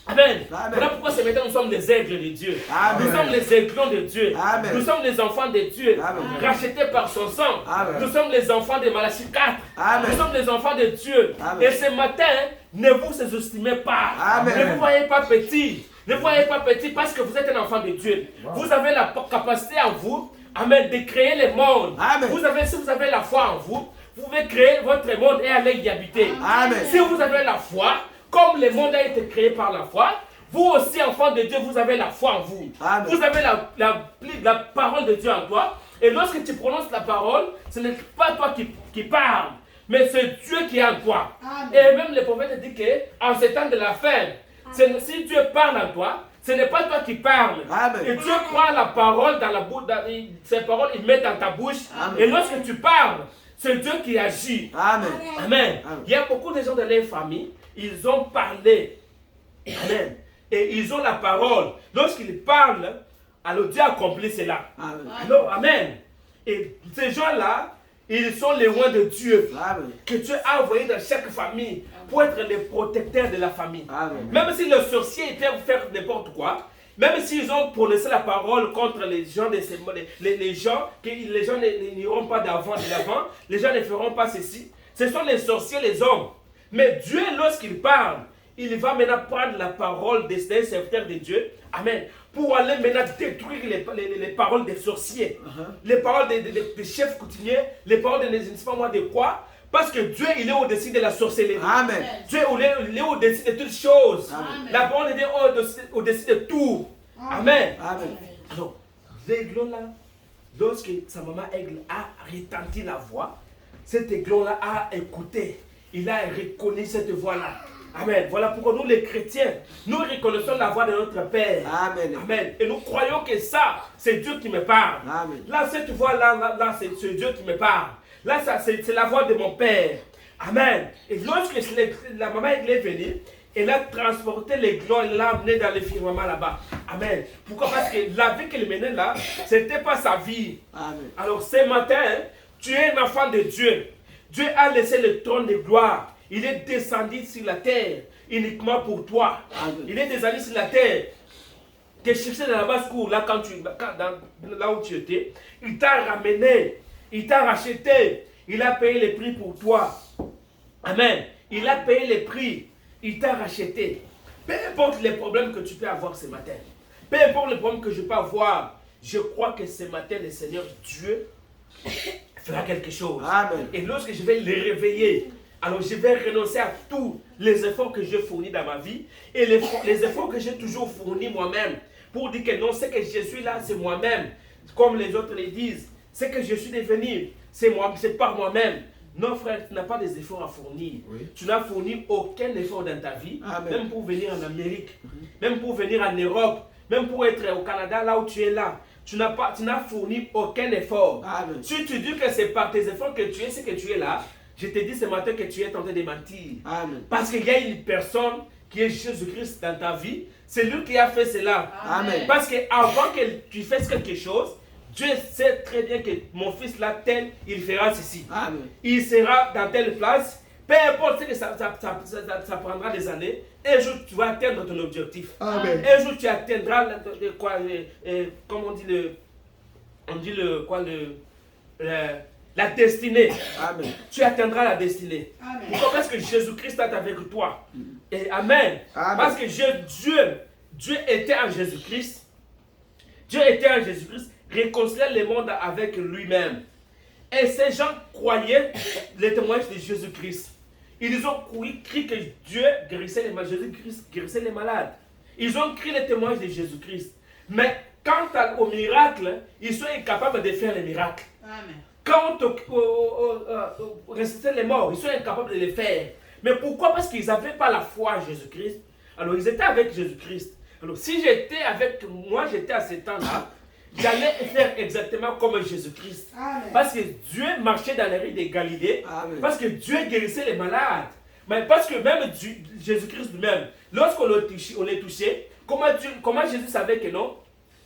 Amen. Voilà pourquoi ce matin nous sommes les aigles de Dieu. Amen. Nous sommes les aiglons de Dieu. Amen. Nous sommes les enfants de Dieu. Amen. Rachetés par son sang. Amen. Nous sommes les enfants de Malachie 4. Amen. Nous sommes les enfants de Dieu. Amen. Et ce matin, ne vous sous-estimez pas. Amen. Ne vous voyez pas petit. Ne voyez pas petit parce que vous êtes un enfant de Dieu. Wow. Vous avez la capacité en vous, amen, de créer le monde. Amen. Si vous avez la foi en vous, vous pouvez créer votre monde et aller y habiter. Amen. Si vous avez la foi, comme le monde a été créé par la foi, Vous aussi, enfants de Dieu, vous avez la foi en vous. Amen. Vous avez la parole de Dieu en toi. Et lorsque tu prononces la parole, ce n'est pas toi qui parles, mais c'est Dieu qui est en toi. Amen. Et même le prophète dit qu'en ces temps de la fin, si Dieu parle en toi, ce n'est pas toi qui parles. Amen. Et Dieu prend la parole dans la bouche, ces paroles, il met dans ta bouche. Amen. Et lorsque tu parles, c'est Dieu qui agit. Amen. Amen. Amen. Il y a beaucoup de gens dans les familles, ils ont parlé. Amen. Et ils ont la parole. Lorsqu'ils parlent, alors Dieu accomplit cela. Amen. Alors, amen. Et ces gens-là, ils sont les rois de Dieu. Amen. Que Dieu a envoyé dans chaque famille pour être les protecteurs de la famille. Amen. Même si les sorciers peuvent faire n'importe quoi, même s'ils ont prononcé la parole contre les gens, les gens n'iront pas d'avant ni d'avant, les gens ne feront pas ceci. Ce sont les sorciers, les hommes. Mais Dieu, lorsqu'il parle, il va maintenant prendre la parole des serviteurs de Dieu. Amen. Pour aller maintenant détruire les paroles des sorciers, les paroles des chefs coutumiers, les paroles de je ne sais pas moi de quoi. Parce que Dieu, il est au-dessus de la sorcellerie. Amen. Dieu, il est au-dessus de toutes choses. Amen. La parole de Dieu est au-dessus de tout. Amen. Amen. Alors, l'aiglon-là, lorsque sa maman aigle a retenti la voix, cet aiglon-là a écouté. Il a reconnu cette voix-là. Amen. Voilà pourquoi nous, les chrétiens, nous reconnaissons la voix de notre Père. Amen. Amen. Et nous croyons que ça, c'est Dieu qui me parle. Amen. Là, cette voix-là, c'est Dieu qui me parle. Là, c'est la voix de mon Père. Amen. Et lorsque la maman est venue, elle a transporté l'aiglon, elle l'a amené dans le firmament là-bas. Amen. Pourquoi? Parce que la vie qu'elle menait là, ce n'était pas sa vie. Amen. Alors ce matin, tu es un enfant de Dieu. Dieu a laissé le trône de gloire. Il est descendu sur la terre uniquement pour toi. Amen. Il est descendu sur la terre. Tu cherchais dans la basse-cour, là, là où tu étais. Il t'a ramené. Il t'a racheté. Il a payé le prix pour toi. Amen. Il a payé le prix. Il t'a racheté. Peu importe les problèmes que tu peux avoir ce matin. Peu importe les problèmes que je peux avoir. Je crois que ce matin, le Seigneur Dieu fera quelque chose. Amen. Et lorsque je vais les réveiller, alors je vais renoncer à tous les efforts que j'ai fournis dans ma vie et les efforts que j'ai toujours fournis moi-même pour dire que non, ce que je suis là, c'est moi-même. Comme les autres le disent, ce que je suis devenu, c'est par moi-même. Non, frère, tu n'as pas des efforts à fournir. Oui. Tu n'as fourni aucun effort dans ta vie, Amen. même pour venir en Amérique, même pour venir en Europe, même pour être au Canada, là où tu es là. Tu n'as fourni aucun effort. Amen. Si tu dis que c'est par tes efforts que tu es ce que tu es là, je te dis ce matin que tu es tenté de mentir. Amen. Parce qu'il y a une personne qui est Jésus-Christ dans ta vie, c'est lui qui a fait cela. Amen. Parce qu'avant que tu fasses quelque chose, Dieu sait très bien que mon fils là, tel, il fera ceci. Amen. Il sera dans telle place. Peu importe ce que ça prendra des années, un jour tu vas atteindre ton objectif. Amen. Un jour tu atteindras la destinée. Amen. Tu atteindras la destinée. Amen. Pourquoi? Parce que Jésus-Christ est avec toi. Et Amen. Amen. Parce que Dieu était en Jésus-Christ. Dieu était en Jésus-Christ, réconciliait le monde avec lui-même. Et ces gens croyaient les témoignages de Jésus-Christ. Ils ont cru que Dieu guérissait les malades, Jésus-Christ guérissait les malades. Ils ont cru les témoignages de Jésus-Christ. Mais quant au miracle, ils sont incapables de faire les miracles. Amen. Quant au ressusciter les morts, ils sont incapables de les faire. Mais pourquoi? Parce qu'ils n'avaient pas la foi en Jésus-Christ. Alors ils étaient avec Jésus-Christ. Alors si j'étais à ce temps-là, j'allais faire exactement comme Jésus-Christ. Amen. Parce que Dieu marchait dans les rues de Galilée. Amen. Parce que Dieu guérissait les malades. Mais parce que même Jésus-Christ lui-même, lorsqu'on les touchait, comment Jésus savait que non?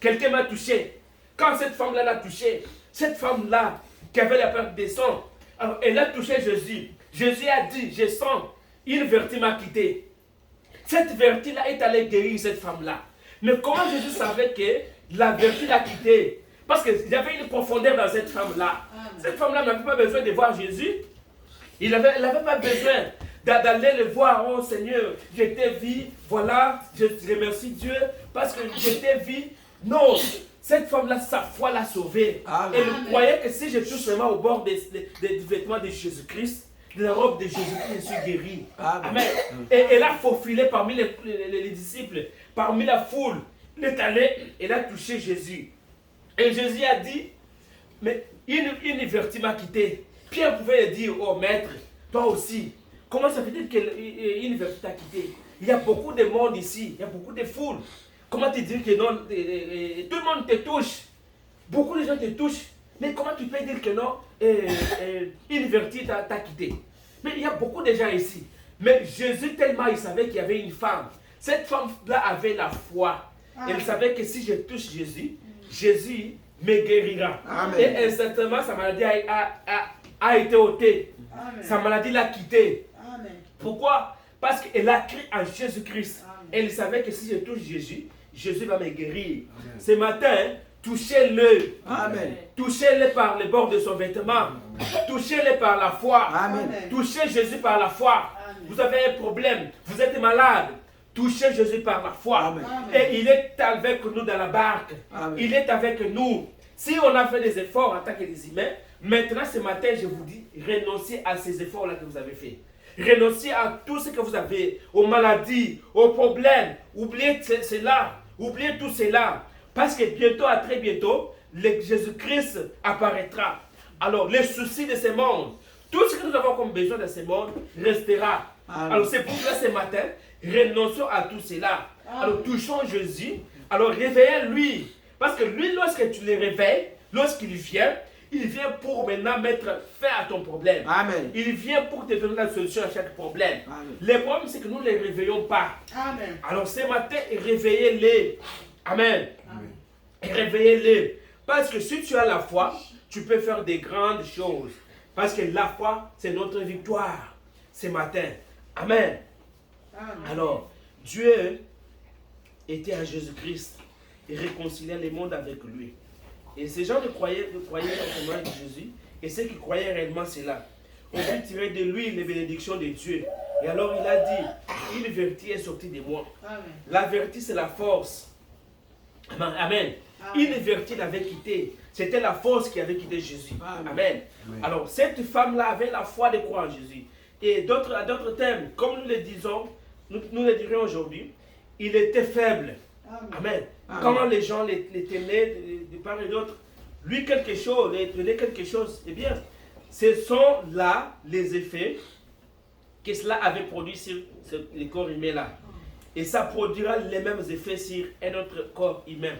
Quelqu'un m'a touché. Quand cette femme-là l'a touché, cette femme-là qui avait la perte des sangs, alors elle a touché Jésus. Jésus a dit, je sens, une vertu m'a quitté. Cette vertu-là est allée guérir cette femme-là. Mais comment Jésus savait que la vertu l'a quitté? Parce qu'il y avait une profondeur dans cette femme-là. Cette femme-là n'avait pas besoin de voir Jésus. Elle n'avait pas besoin d'aller le voir. Oh Seigneur, je t'ai vu, voilà, je remercie Dieu parce que je t'ai vu. Non, cette femme-là, sa foi l'a sauvée. Amen. Elle croyait que si je touche vraiment au bord des vêtements de Jésus-Christ, de la robe de Jésus-Christ, je suis guéri. Amen. Amen. Et elle a faufilé parmi les disciples, parmi la foule. Il est allé, elle a touché Jésus. Et Jésus a dit, mais une vertu m'a quitté. Pierre pouvait dire, oh maître, toi aussi, comment ça fait-il qu'une vertu t'a quitté? Il y a beaucoup de monde ici, il y a beaucoup de foules. Comment tu dis que non, tout le monde te touche, beaucoup de gens te touchent, mais comment tu peux dire que non, une vertu t'a quitté? Mais il y a beaucoup de gens ici. Mais Jésus, tellement il savait qu'il y avait une femme, cette femme-là avait la foi. Elle savait que si je touche Jésus, Jésus me guérira. Amen. Et instantanément, sa maladie a été ôtée. Amen. Sa maladie l'a quittée. Amen. Pourquoi? Parce qu'elle a cru en Jésus-Christ. Elle savait que si je touche Jésus, Jésus va me guérir. Amen. Ce matin, touchez-le. Amen. Touchez-le par le bord de son vêtement. Touchez-le par la foi. Amen. Touchez Jésus par la foi. Vous avez un problème, vous êtes malade. Touchez Jésus par la foi. Amen. Et il est avec nous dans la barque. Amen. Il est avec nous. Si on a fait des efforts en tant que des humains, maintenant ce matin, je vous dis, renoncez à ces efforts-là que vous avez faits. Renoncez à tout ce que vous avez, aux maladies, aux problèmes. Oubliez cela. Oubliez tout cela. Parce que bientôt, à très bientôt, Jésus-Christ apparaîtra. Alors, les soucis de ce monde, tout ce que nous avons comme besoin de ce monde restera. Amen. Alors, c'est pour cela ce matin, renonçons à tout cela. Alors, touchons Jésus. Alors, réveillez-lui. Parce que lui, lorsque tu le réveilles, lorsqu'il vient pour maintenant mettre fin à ton problème. Amen. Il vient pour te donner la solution à chaque problème. Amen. Le problème, c'est que nous ne les réveillons pas. Amen. Alors, ce matin, réveillez-les. Amen. Amen. Et réveillez-les. Parce que si tu as la foi, tu peux faire des grandes choses. Parce que la foi, c'est notre victoire ce matin. Amen. Amen. Alors, Dieu était à Jésus-Christ et réconciliait le monde avec lui. Et ces gens croyaient réellement en Jésus, et ceux qui croyaient réellement cela ont pu tirer de lui les bénédictions de Dieu. Et alors il a dit, une vertu est sortie de moi. Amen. La vertu, c'est la force. Amen. Amen. Une vertu l'avait quitté. C'était la force qui avait quitté Jésus. Amen. Amen. Amen. Alors, cette femme-là avait la foi de croire en Jésus. Et à d'autres termes, comme nous le disons, nous le dirons aujourd'hui, il était faible. Amen. Amen. Amen. Quand les gens les tenaient de part et d'autre, lui quelque chose, les tenait quelque chose, eh bien, ce sont là les effets que cela avait produit sur le corps humain là. Et ça produira les mêmes effets sur un autre corps humain.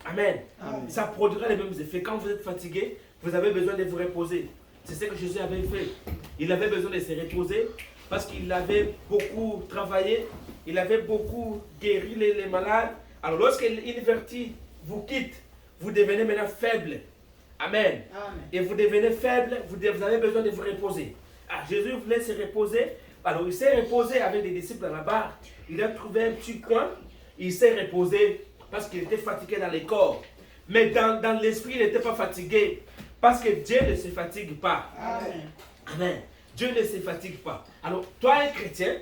Amen. Amen. Ça produira les mêmes effets. Quand vous êtes fatigué, vous avez besoin de vous reposer. C'est ce que Jésus avait fait. Il avait besoin de se reposer parce qu'il avait beaucoup travaillé. Il avait beaucoup guéri les malades. Alors lorsqu'une vertu vous quitte, vous devenez maintenant faible. Amen. Amen. Et vous devenez faible, vous avez besoin de vous reposer. Ah, Jésus voulait se reposer. Alors il s'est reposé avec des disciples dans la barque. Il a trouvé un petit coin. Il s'est reposé parce qu'il était fatigué dans les corps. Mais dans l'esprit, il n'était pas fatigué. Parce que Dieu ne se fatigue pas. Amen. Amen. Dieu ne se fatigue pas. Alors, toi, un chrétien,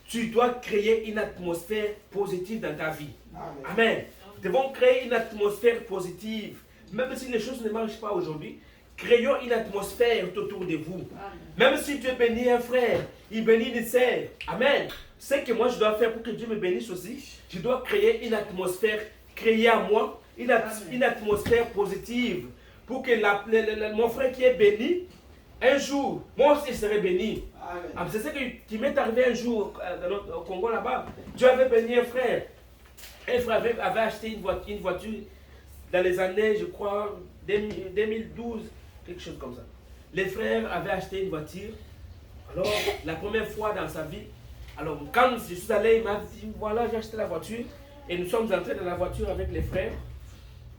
tu dois créer une atmosphère positive dans ta vie. Amen. Amen. Nous devons créer une atmosphère positive. Même si les choses ne marchent pas aujourd'hui, créons une atmosphère autour de vous. Amen. Même si Dieu bénit un frère, il bénit une sœur. Amen. Ce que moi je dois faire pour que Dieu me bénisse aussi, je dois créer une atmosphère, créer à moi une atmosphère positive. Pour que mon frère qui est béni, un jour, moi aussi je serai béni. Amen. Ah, c'est ce qui m'est arrivé un jour au Congo là-bas. Dieu avait béni un frère. Un frère avait acheté une voiture dans les années, je crois, 2012, quelque chose comme ça. Les frères avaient acheté une voiture. Alors, la première fois dans sa vie, alors quand je suis allé, il m'a dit, voilà, j'ai acheté la voiture. Et nous sommes entrés dans la voiture avec les frères.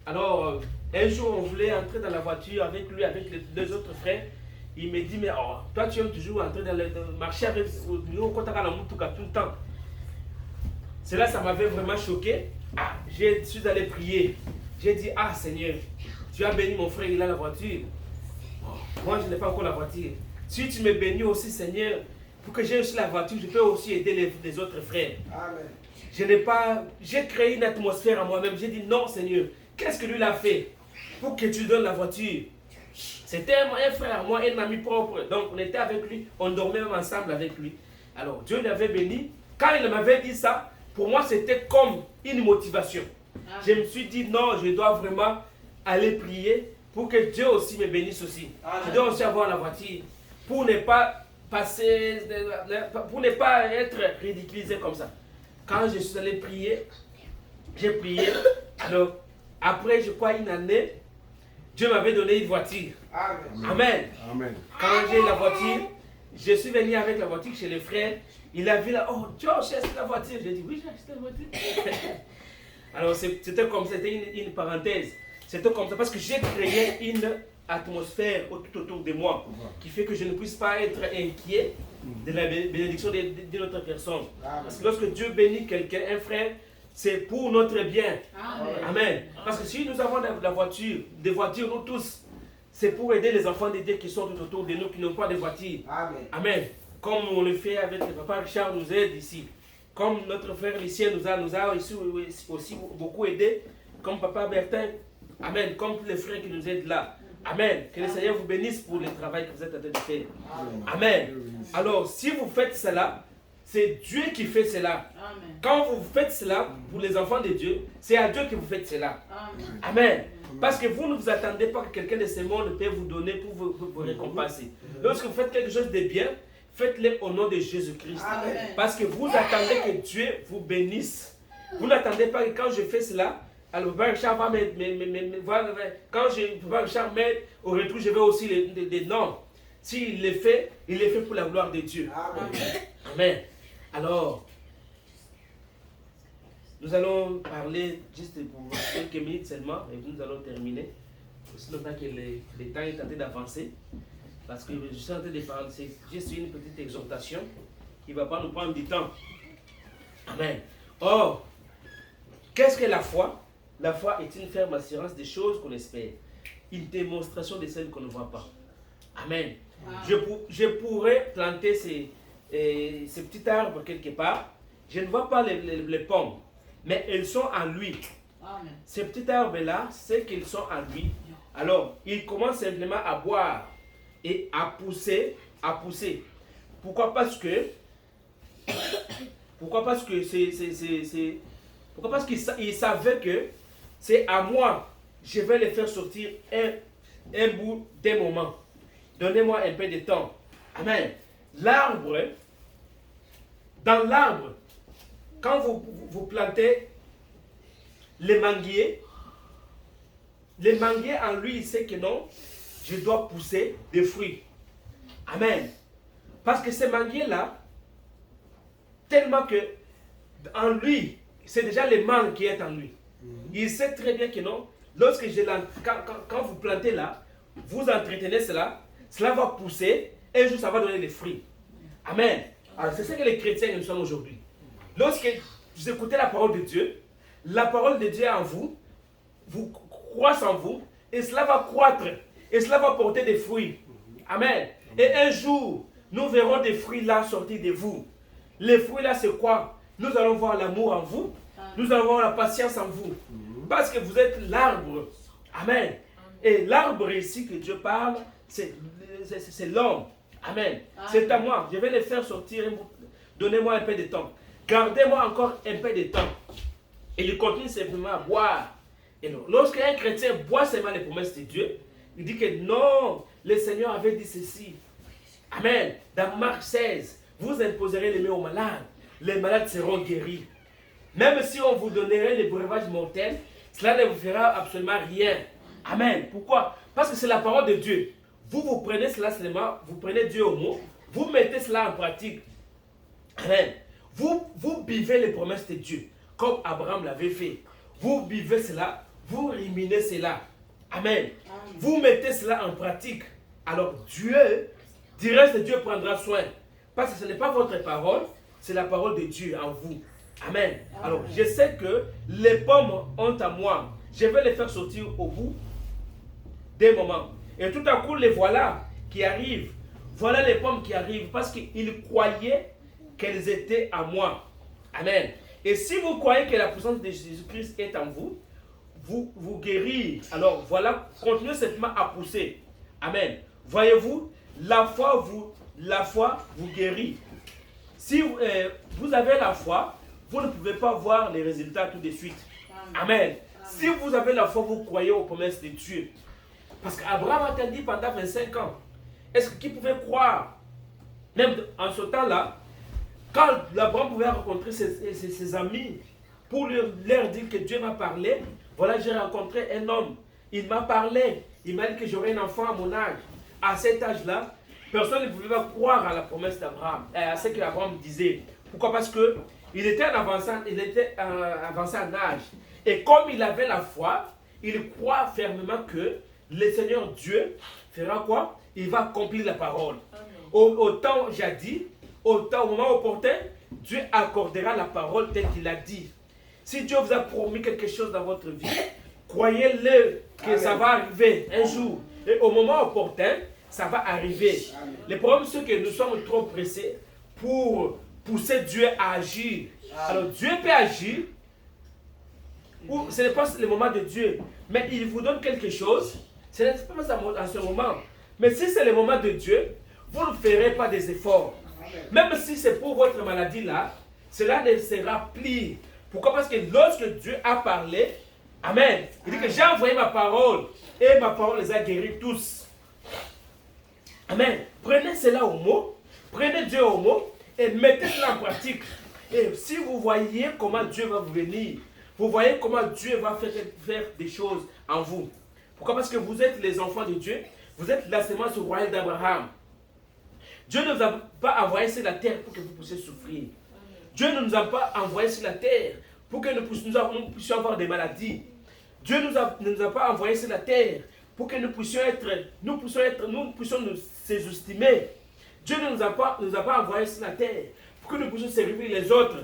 Alors, un jour, on voulait entrer dans la voiture avec lui, avec les deux autres frères. Il me dit, mais oh, toi, tu aimes toujours entrer dans le marché avec tout le temps. Cela, ça m'avait vraiment choqué. Ah, je suis allé prier. J'ai dit, ah Seigneur, tu as béni mon frère, il a la voiture. Oh, moi, je n'ai pas encore la voiture. Si tu me bénis aussi, Seigneur, pour que j'ai aussi la voiture, je peux aussi aider les autres frères. Amen. J'ai créé une atmosphère à moi-même. J'ai dit, non Seigneur, qu'est-ce que lui a fait pour que tu donnes la voiture? C'était un frère à moi, un ami propre. Donc on était avec lui, on dormait même ensemble avec lui. Alors Dieu l'avait béni. Quand il m'avait dit ça, pour moi c'était comme une motivation. Je me suis dit non, je dois vraiment aller prier pour que Dieu aussi me bénisse aussi. Je dois aussi avoir la voiture pour ne pas passer, pour ne pas être ridiculisé comme ça. Quand je suis allé prier, j'ai prié. Alors après je crois une année, Dieu m'avait donné une voiture. Amen. Amen. Quand j'ai la voiture, je suis venu avec la voiture chez les frères. Il a vu là, oh Josh, j'ai acheté la voiture. J'ai dit oui, j'ai acheté la voiture. Alors c'était comme c'était une parenthèse. C'était comme ça parce que j'ai créé une atmosphère tout autour de moi qui fait que je ne puisse pas être inquiet de la bénédiction de notre personne. Parce que lorsque Dieu bénit quelqu'un, un frère, c'est pour notre bien. Amen. Parce que si nous avons la voiture, des voitures, nous tous, c'est pour aider les enfants de Dieu qui sont tout autour de nous, qui n'ont pas de voiture. Amen. Comme on le fait avec le papa Richard, nous aide ici. Comme notre frère Lucien nous a aussi beaucoup aidé. Comme papa Bertin. Amen. Comme tous les frères qui nous aident là. Amen. Que le Seigneur vous bénisse pour le travail que vous êtes en train de faire. Amen. Alors, si vous faites cela, c'est Dieu qui fait cela. Amen. Quand vous faites cela pour les enfants de Dieu, c'est à Dieu que vous faites cela. Amen. Amen. Parce que vous ne vous attendez pas que quelqu'un de ce monde peut vous donner pour vous récompenser. Lorsque vous faites quelque chose de bien, faites-le au nom de Jésus-Christ. Parce que vous attendez que Dieu vous bénisse. Vous n'attendez pas que quand je fais cela, alors Papa Richard va quand Papa Richard m'aide, au retour je vais aussi les non. S'il le fait, il le fait pour la gloire de Dieu. Amen. Alors, nous allons parler juste pour quelques minutes seulement et nous allons terminer. Sinon, que le temps est en train d'avancer. Parce que je suis en train de parler, c'est juste une petite exhortation qui ne va pas nous prendre du temps. Amen. Or, qu'est-ce que la foi? La foi est une ferme assurance des choses qu'on espère. Une démonstration de celles qu'on ne voit pas. Amen. Je pourrais planter ces petits arbres quelque part. Je ne vois pas les pommes, mais elles sont en lui. Amen. Ces petits arbres-là, c'est qu'ils sont en lui. Alors, ils commencent simplement à boire et à pousser, Pourquoi? Parce que qu'ils savaient que c'est à moi, je vais les faire sortir un bout d'un moment. Donnez-moi un peu de temps. Amen. L'arbre, dans l'arbre, quand vous plantez les manguiers en lui, il sait que non, je dois pousser des fruits. Amen. Parce que ces manguiers-là, tellement que en lui, c'est déjà le mangue qui est en lui. Il sait très bien que non, lorsque quand vous plantez là, vous entretenez cela va pousser et un jour ça va donner des fruits. Amen. Alors c'est ce que les chrétiens nous sommes aujourd'hui. Lorsque vous écoutez la parole de Dieu est en vous, vous croissez en vous, et cela va croître, et cela va porter des fruits. Amen. Et un jour, nous verrons des fruits là sortir de vous. Les fruits là, c'est quoi? Nous allons voir l'amour en vous, nous allons voir la patience en vous, parce que vous êtes l'arbre. Amen. Et l'arbre ici que Dieu parle, c'est l'homme. Amen. C'est à moi. Je vais les faire sortir. Donnez-moi un peu de temps. Gardez-moi encore un peu de temps. Et il continue simplement à boire. Et lorsqu'un chrétien boit seulement les promesses de Dieu, il dit que non, le Seigneur avait dit ceci. Amen. Dans Marc 16, vous imposerez les mains aux malades. Les malades seront guéris. Même si on vous donnerait les breuvages mortels, cela ne vous fera absolument rien. Amen. Pourquoi? Parce que c'est la parole de Dieu. Vous prenez cela seulement, vous prenez Dieu au mot, vous mettez cela en pratique. Amen. Vous vivez les promesses de Dieu, comme Abraham l'avait fait. Vous vivez cela, vous ruminez cela. Amen. Vous mettez cela en pratique. Alors Dieu, du reste, Dieu prendra soin. Parce que ce n'est pas votre parole, c'est la parole de Dieu en vous. Amen. Alors je sais que les pommes ont à moi. Je vais les faire sortir au bout des moments. Et tout à coup, les voilà qui arrivent. Voilà les pommes qui arrivent parce qu'ils croyaient qu'elles étaient à moi. Amen. Et si vous croyez que la puissance de Jésus-Christ est en vous, vous guérir. Alors voilà, continuez simplement à pousser. Amen. Voyez-vous, la foi vous guérit. Si vous avez la foi, vous ne pouvez pas voir les résultats tout de suite. Amen. Si vous avez la foi, vous croyez aux promesses de Dieu. Parce qu'Abraham a attendu pendant 25 ans. Est-ce qu'il pouvait croire? Même en ce temps-là, quand Abraham pouvait rencontrer ses amis pour leur dire que Dieu m'a parlé, voilà, j'ai rencontré un homme. Il m'a parlé. Il m'a dit que j'aurais un enfant à mon âge. À cet âge-là, personne ne pouvait pas croire à la promesse d'Abraham, à ce qu'Abraham disait. Pourquoi? Parce qu'il était avancé en âge. Et comme il avait la foi, il croit fermement que le Seigneur Dieu fera quoi? Il va accomplir la parole. Au temps jadis, au moment opportun, Dieu accordera la parole telle qu'il a dit. Si Dieu vous a promis quelque chose dans votre vie, croyez-le que ça va arriver un jour. Et au moment opportun, ça va arriver. Le problème, c'est que nous sommes trop pressés pour pousser Dieu à agir. Alors Dieu peut agir, ou ce n'est pas le moment de Dieu, mais il vous donne quelque chose, ce n'est pas à ce moment. Mais si c'est le moment de Dieu, vous ne ferez pas des efforts. Même si c'est pour votre maladie là, cela ne sera plus. Pourquoi? Parce que lorsque Dieu a parlé, Amen, il dit que j'ai envoyé ma parole et ma parole les a guéris tous. Amen. Prenez cela au mot, prenez Dieu au mot et mettez cela en pratique. Et si vous voyez comment Dieu va venir, vous voyez comment Dieu va faire des choses en vous. Pourquoi? Parce que vous êtes les enfants de Dieu, vous êtes la semence royale d'Abraham. Dieu ne vous a pas envoyé sur la terre pour que vous puissiez souffrir. Dieu ne nous a pas envoyé sur la terre pour que nous puissions avoir des maladies. Dieu ne nous a pas envoyé sur la terre pour que nous puissions nous sous-estimer. Dieu ne nous a pas envoyé sur la terre pour que nous puissions servir les autres.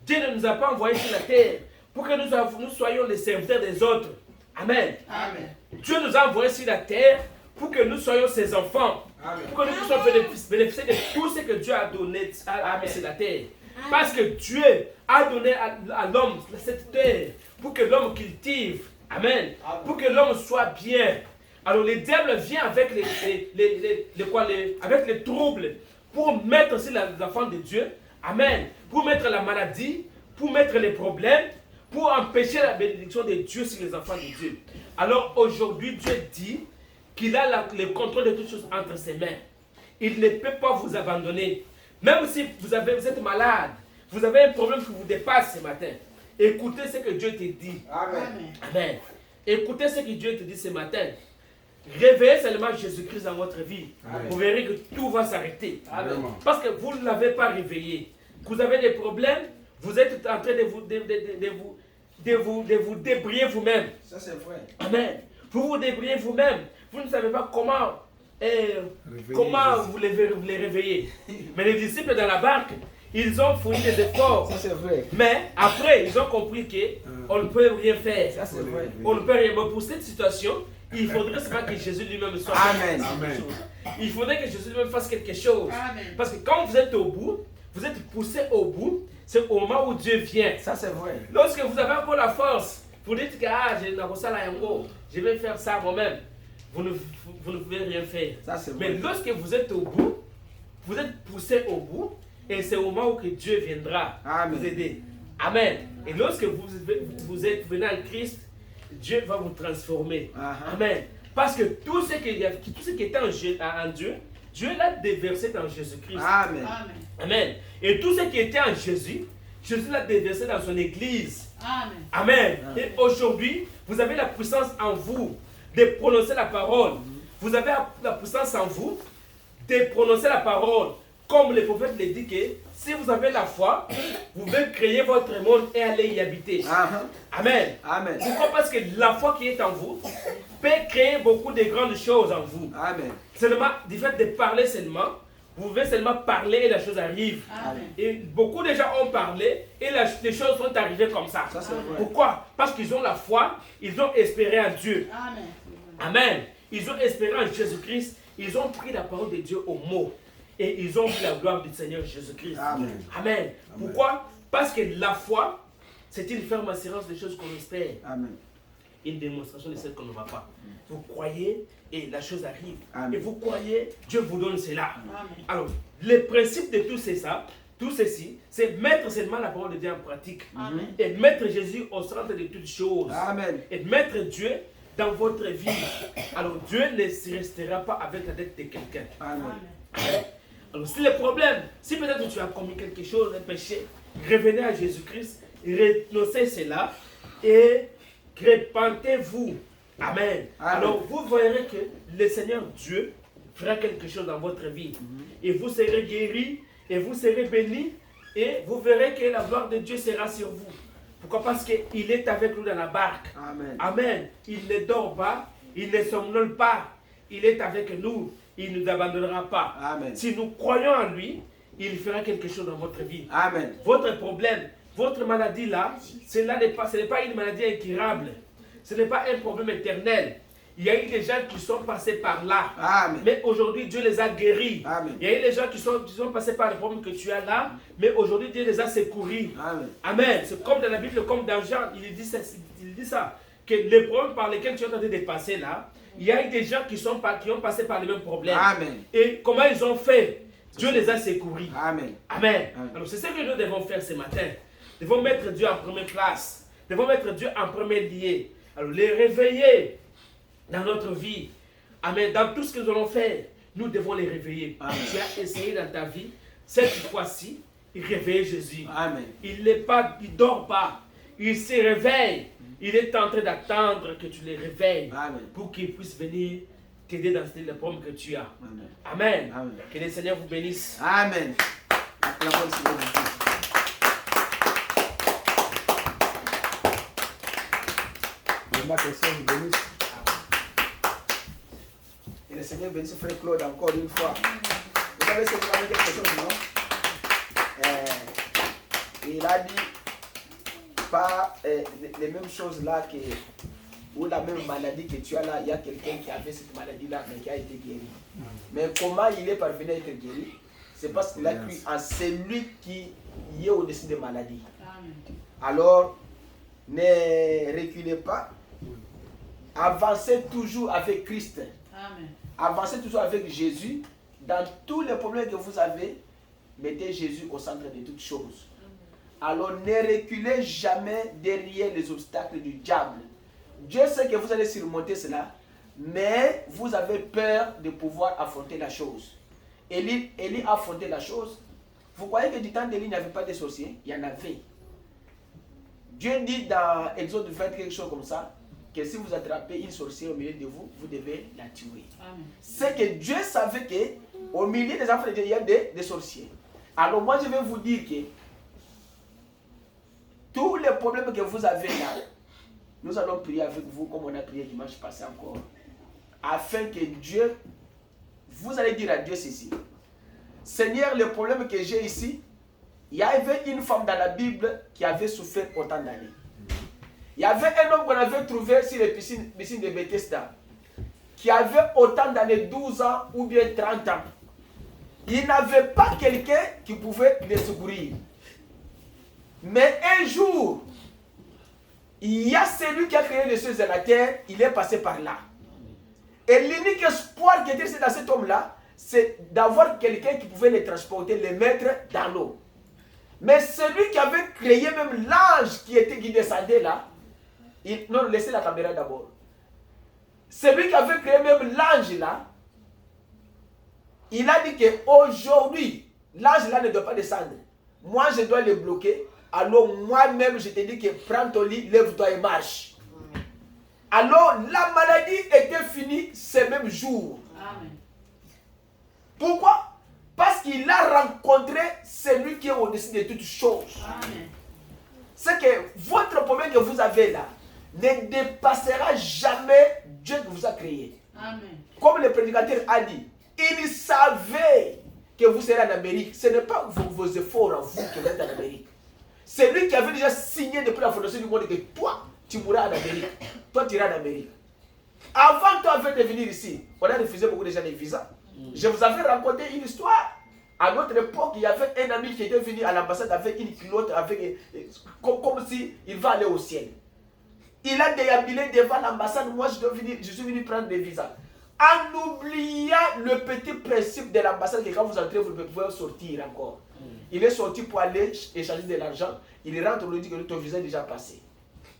Dieu ne nous a pas envoyé sur la terre pour que nous soyons les serviteurs des autres. Amen. Amen. Dieu nous a envoyés sur la terre pour que nous soyons ses enfants. Amen. Pour que nous puissions bénéficier de tout ce que Dieu a donné sur la terre. Parce que Dieu a donné à l'homme cette terre pour que l'homme cultive. Amen. Pour que l'homme soit bien. Alors le diable vient avec avec les troubles pour mettre sur les enfants de Dieu. Amen. Pour mettre la maladie, pour mettre les problèmes, pour empêcher la bénédiction de Dieu sur les enfants de Dieu. Alors aujourd'hui, Dieu dit qu'il a le contrôle de toutes choses entre ses mains. Il ne peut pas vous abandonner. Même si vous êtes malade, vous avez un problème qui vous dépasse ce matin, écoutez ce que Dieu te dit. Amen. Amen. Écoutez ce que Dieu te dit ce matin. Réveillez seulement Jésus-Christ dans votre vie. Amen. Vous verrez que tout va s'arrêter. Amen. Parce que vous ne l'avez pas réveillé. Vous avez des problèmes, vous êtes en train de vous débrouiller vous-même. Ça c'est vrai. Amen. Vous vous débrouillez vous-même. Vous ne savez pas comment vous les réveillez. Mais les disciples dans la barque, ils ont fourni des efforts. Ça c'est vrai. Mais après, ils ont compris qu'on ne peut rien faire. Ça c'est vrai. On ne peut rien. Mais pour cette situation, il faudrait seulement que Jésus lui-même soit. Amen. Amen. Il faudrait que Jésus lui-même fasse quelque chose. Amen. Parce que quand vous êtes au bout, vous êtes poussé au bout, c'est au moment où Dieu vient. Ça c'est vrai. Lorsque vous avez encore la force, vous dites que je vais faire ça moi-même. Vous ne pouvez rien faire. Ça c'est vrai. Mais lorsque vous êtes au bout, vous êtes poussé au bout, et c'est au moment où que Dieu viendra Amen. vous aider. Amen. Et lorsque vous êtes venu en Christ, Dieu va vous transformer. Amen. Parce que tout ce qui était en Dieu, Dieu l'a déversé dans Jésus-Christ. Amen. Amen. Et tout ce qui était en Jésus, Jésus l'a déversé dans son église. Amen. Amen. Et aujourd'hui, vous avez la puissance en vous de prononcer la parole. Vous avez la puissance en vous de prononcer la parole. Comme le prophète le dit que si vous avez la foi, vous pouvez créer votre monde et aller y habiter. Amen. Amen. Pourquoi? Parce que la foi qui est en vous peut créer beaucoup de grandes choses en vous. Amen. Seulement, du fait de parler seulement, vous pouvez seulement parler et la chose arrive. Amen. Et beaucoup de gens ont parlé et les choses sont arrivées comme ça. Ça c'est vrai. Pourquoi? Parce qu'ils ont la foi, ils ont espéré en Dieu. Amen. Amen. Ils ont espéré en Jésus-Christ, ils ont pris la parole de Dieu au mot. Et ils ont vu la gloire du Seigneur Jésus-Christ. Amen. Amen. Pourquoi? Parce que la foi, c'est une ferme assurance des choses qu'on espère. Amen. une démonstration de ce qu'on ne va pas. Vous croyez et la chose arrive. Amen. Et vous croyez, Dieu vous donne cela. Amen. Alors, le principe de tout ça, tout ceci, c'est mettre seulement la parole de Dieu en pratique. Amen. Et mettre Jésus au centre de toutes choses. Amen. Et mettre Dieu dans votre vie. Alors, Dieu ne restera pas avec la dette de quelqu'un. Amen. Alors, si le problème, si peut-être tu as commis quelque chose, un péché, revenez à Jésus-Christ, renoncez cela et repentez-vous. Amen. Amen. Alors, vous verrez que le Seigneur Dieu fera quelque chose dans votre vie. Et vous serez guéris, et vous serez bénis, et vous verrez que la gloire de Dieu sera sur vous. Pourquoi? Parce qu'il est avec nous dans la barque. Amen. Amen. Il ne dort pas, il ne somnole pas. Il est avec nous, il ne nous abandonnera pas. Amen. Si nous croyons en lui, il fera quelque chose dans votre vie. Amen. Votre problème, votre maladie là, ce n'est pas une maladie incurable. Ce n'est pas un problème éternel. Il y a eu des gens qui sont passés par là. Amen. Mais aujourd'hui, Dieu les a guéris. Amen. Il y a eu des gens qui sont passés par les problèmes que tu as là. Mais aujourd'hui, Dieu les a secourus. Amen. Amen. C'est comme dans la Bible, comme dans Jean, il dit ça. Que les problèmes par lesquels tu es en train de dépasser là, il y a eu des gens qui ont passé par les mêmes problèmes. Amen. Et comment ils ont fait? Dieu les a secourus. Amen. Amen. Amen. Alors c'est ce que nous devons faire ce matin. Nous devons mettre Dieu en première place. Nous devons mettre Dieu en premier lieu. Alors les réveiller dans notre vie. Amen. Dans tout ce que nous allons faire, nous devons les réveiller. Amen. Tu as essayé dans ta vie, cette fois-ci, réveiller Jésus. Amen. Il ne dort pas. Il se réveille. Il est en train d'attendre que tu les réveilles Amen. pour qu'il puisse venir t'aider dans les problèmes que tu as. Amen. Amen. Amen. Que le Seigneur vous bénisse. Amen. Acclamons le Seigneur Jésus. Que le Seigneur vous bénisse. Et le Seigneur bénisse Frère Claude encore une fois. Vous savez ce qu'il a dit quelque chose, non? Il a dit pas les mêmes choses là que, ou la même maladie que tu as là. Il y a quelqu'un qui avait cette maladie là mais qui a été guéri. Mais comment il est parvenu à être guéri? C'est parce qu'il a cru en celui qui est au-dessus des maladies. Amen. Alors, ne reculez pas. Avancez toujours avec Christ. Amen. Avancez toujours avec Jésus. Dans tous les problèmes que vous avez, mettez Jésus au centre de toutes choses. Alors ne reculez jamais derrière les obstacles du diable. Dieu sait que vous allez surmonter cela, mais vous avez peur de pouvoir affronter la chose. Élie a affronté la chose. Vous croyez que du temps d'Élie, il n'y avait pas de sorciers? Il y en avait. Dieu dit dans Exode 20 quelque chose comme ça, que si vous attrapez une sorcière au milieu de vous, vous devez la tuer. Amen. C'est que Dieu savait qu'au milieu des enfants de Dieu, il y a des sorciers. Alors moi, je vais vous dire que tous les problèmes que vous avez là, nous allons prier avec vous comme on a prié dimanche passé encore, afin que Dieu, vous allez dire à Dieu ceci: Seigneur, le problème que j'ai ici, il y avait une femme dans la Bible qui avait souffert autant d'années. Il y avait un homme qu'on avait trouvé sur les piscines de Bethesda, qui avait autant d'années, 12 ans ou bien 30 ans. Il n'avait pas quelqu'un qui pouvait les secourir. Mais un jour, il y a celui qui a créé les cieux et la terre, il est passé par là. Et l'unique espoir qui était dans cet homme-là, c'est d'avoir quelqu'un qui pouvait les transporter, les mettre dans l'eau. Mais celui qui avait créé même l'ange qui descendait là, non, laissez la caméra d'abord. Celui qui avait créé même l'ange là, il a dit qu'aujourd'hui, l'ange là ne doit pas descendre. Moi, je dois le bloquer. Alors moi-même, je te dis que prends ton lit, lève-toi et marche. Alors la maladie était finie ce même jour. Amen. Pourquoi? Parce qu'il a rencontré celui qui est au-dessus de toutes choses. Amen. C'est que votre problème que vous avez là ne dépassera jamais Dieu qui vous a créé. Amen. Comme le prédicateur a dit, il savait que vous serez en Amérique. Ce n'est pas vos efforts à vous qui vous êtes en Amérique. C'est lui qui avait déjà signé depuis la fondation du monde que toi, tu mourras en Amérique. Toi, tu iras en Amérique. Avant toi de venir ici, on a refusé beaucoup de gens des visas. Je vous avais raconté une histoire. À notre époque, il y avait un ami qui était venu à l'ambassade avec une culotte, comme si il va aller au ciel. il a déambulé devant l'ambassade. Moi, je suis venu prendre des visas. En oubliant le petit principe de l'ambassade que quand vous entrez, vous ne pouvez sortir encore. Il est sorti pour aller échanger de l'argent. Il rentre, on lui dit que ton visa est déjà passé.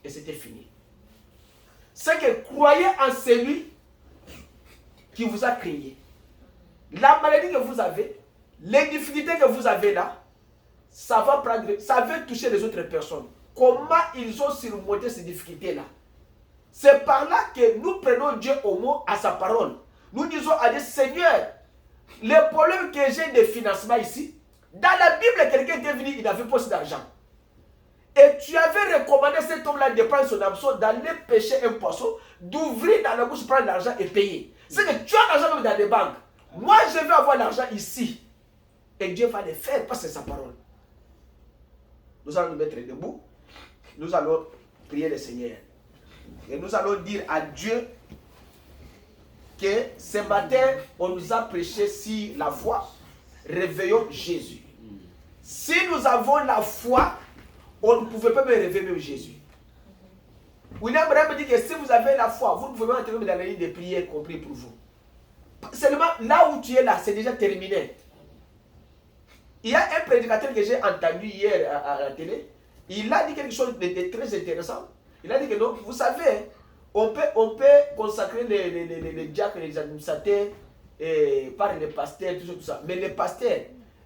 Et c'était fini. C'est que croyez en celui qui vous a créé. La maladie que vous avez, les difficultés que vous avez là, ça va toucher les autres personnes. Comment ils ont surmonté ces difficultés-là? C'est par là que nous prenons Dieu au mot, à sa parole. Nous disons à Dieu, Seigneur, les problèmes que j'ai de financement ici, dans la Bible, quelqu'un était venu, il n'avait pas aussi d'argent. Et tu avais recommandé à cet homme-là de prendre son hameçon, d'aller pêcher un poisson, d'ouvrir dans la bouche, prendre l'argent et payer. C'est que tu as l'argent même dans les banques. Moi, je vais avoir l'argent ici. Et Dieu va le faire parce que c'est sa parole. Nous allons nous mettre debout. Nous allons prier le Seigneur. Et nous allons dire à Dieu que ce matin, on nous a prêché sur la foi. Réveillons Jésus. Si nous avons la foi, on ne pouvait pas me réveiller même Jésus. William Branham me dit que si vous avez la foi, vous ne pouvez pas entrer dans la ligne de prière compris pour vous. Seulement, là où tu es là, c'est déjà terminé. Il y a un prédicateur que j'ai entendu hier à la télé. Il a dit quelque chose de très intéressant. Il a dit que non, vous savez, on peut consacrer les diacres, les administrateurs, par les pasteurs, tout ça. Mais les pasteurs,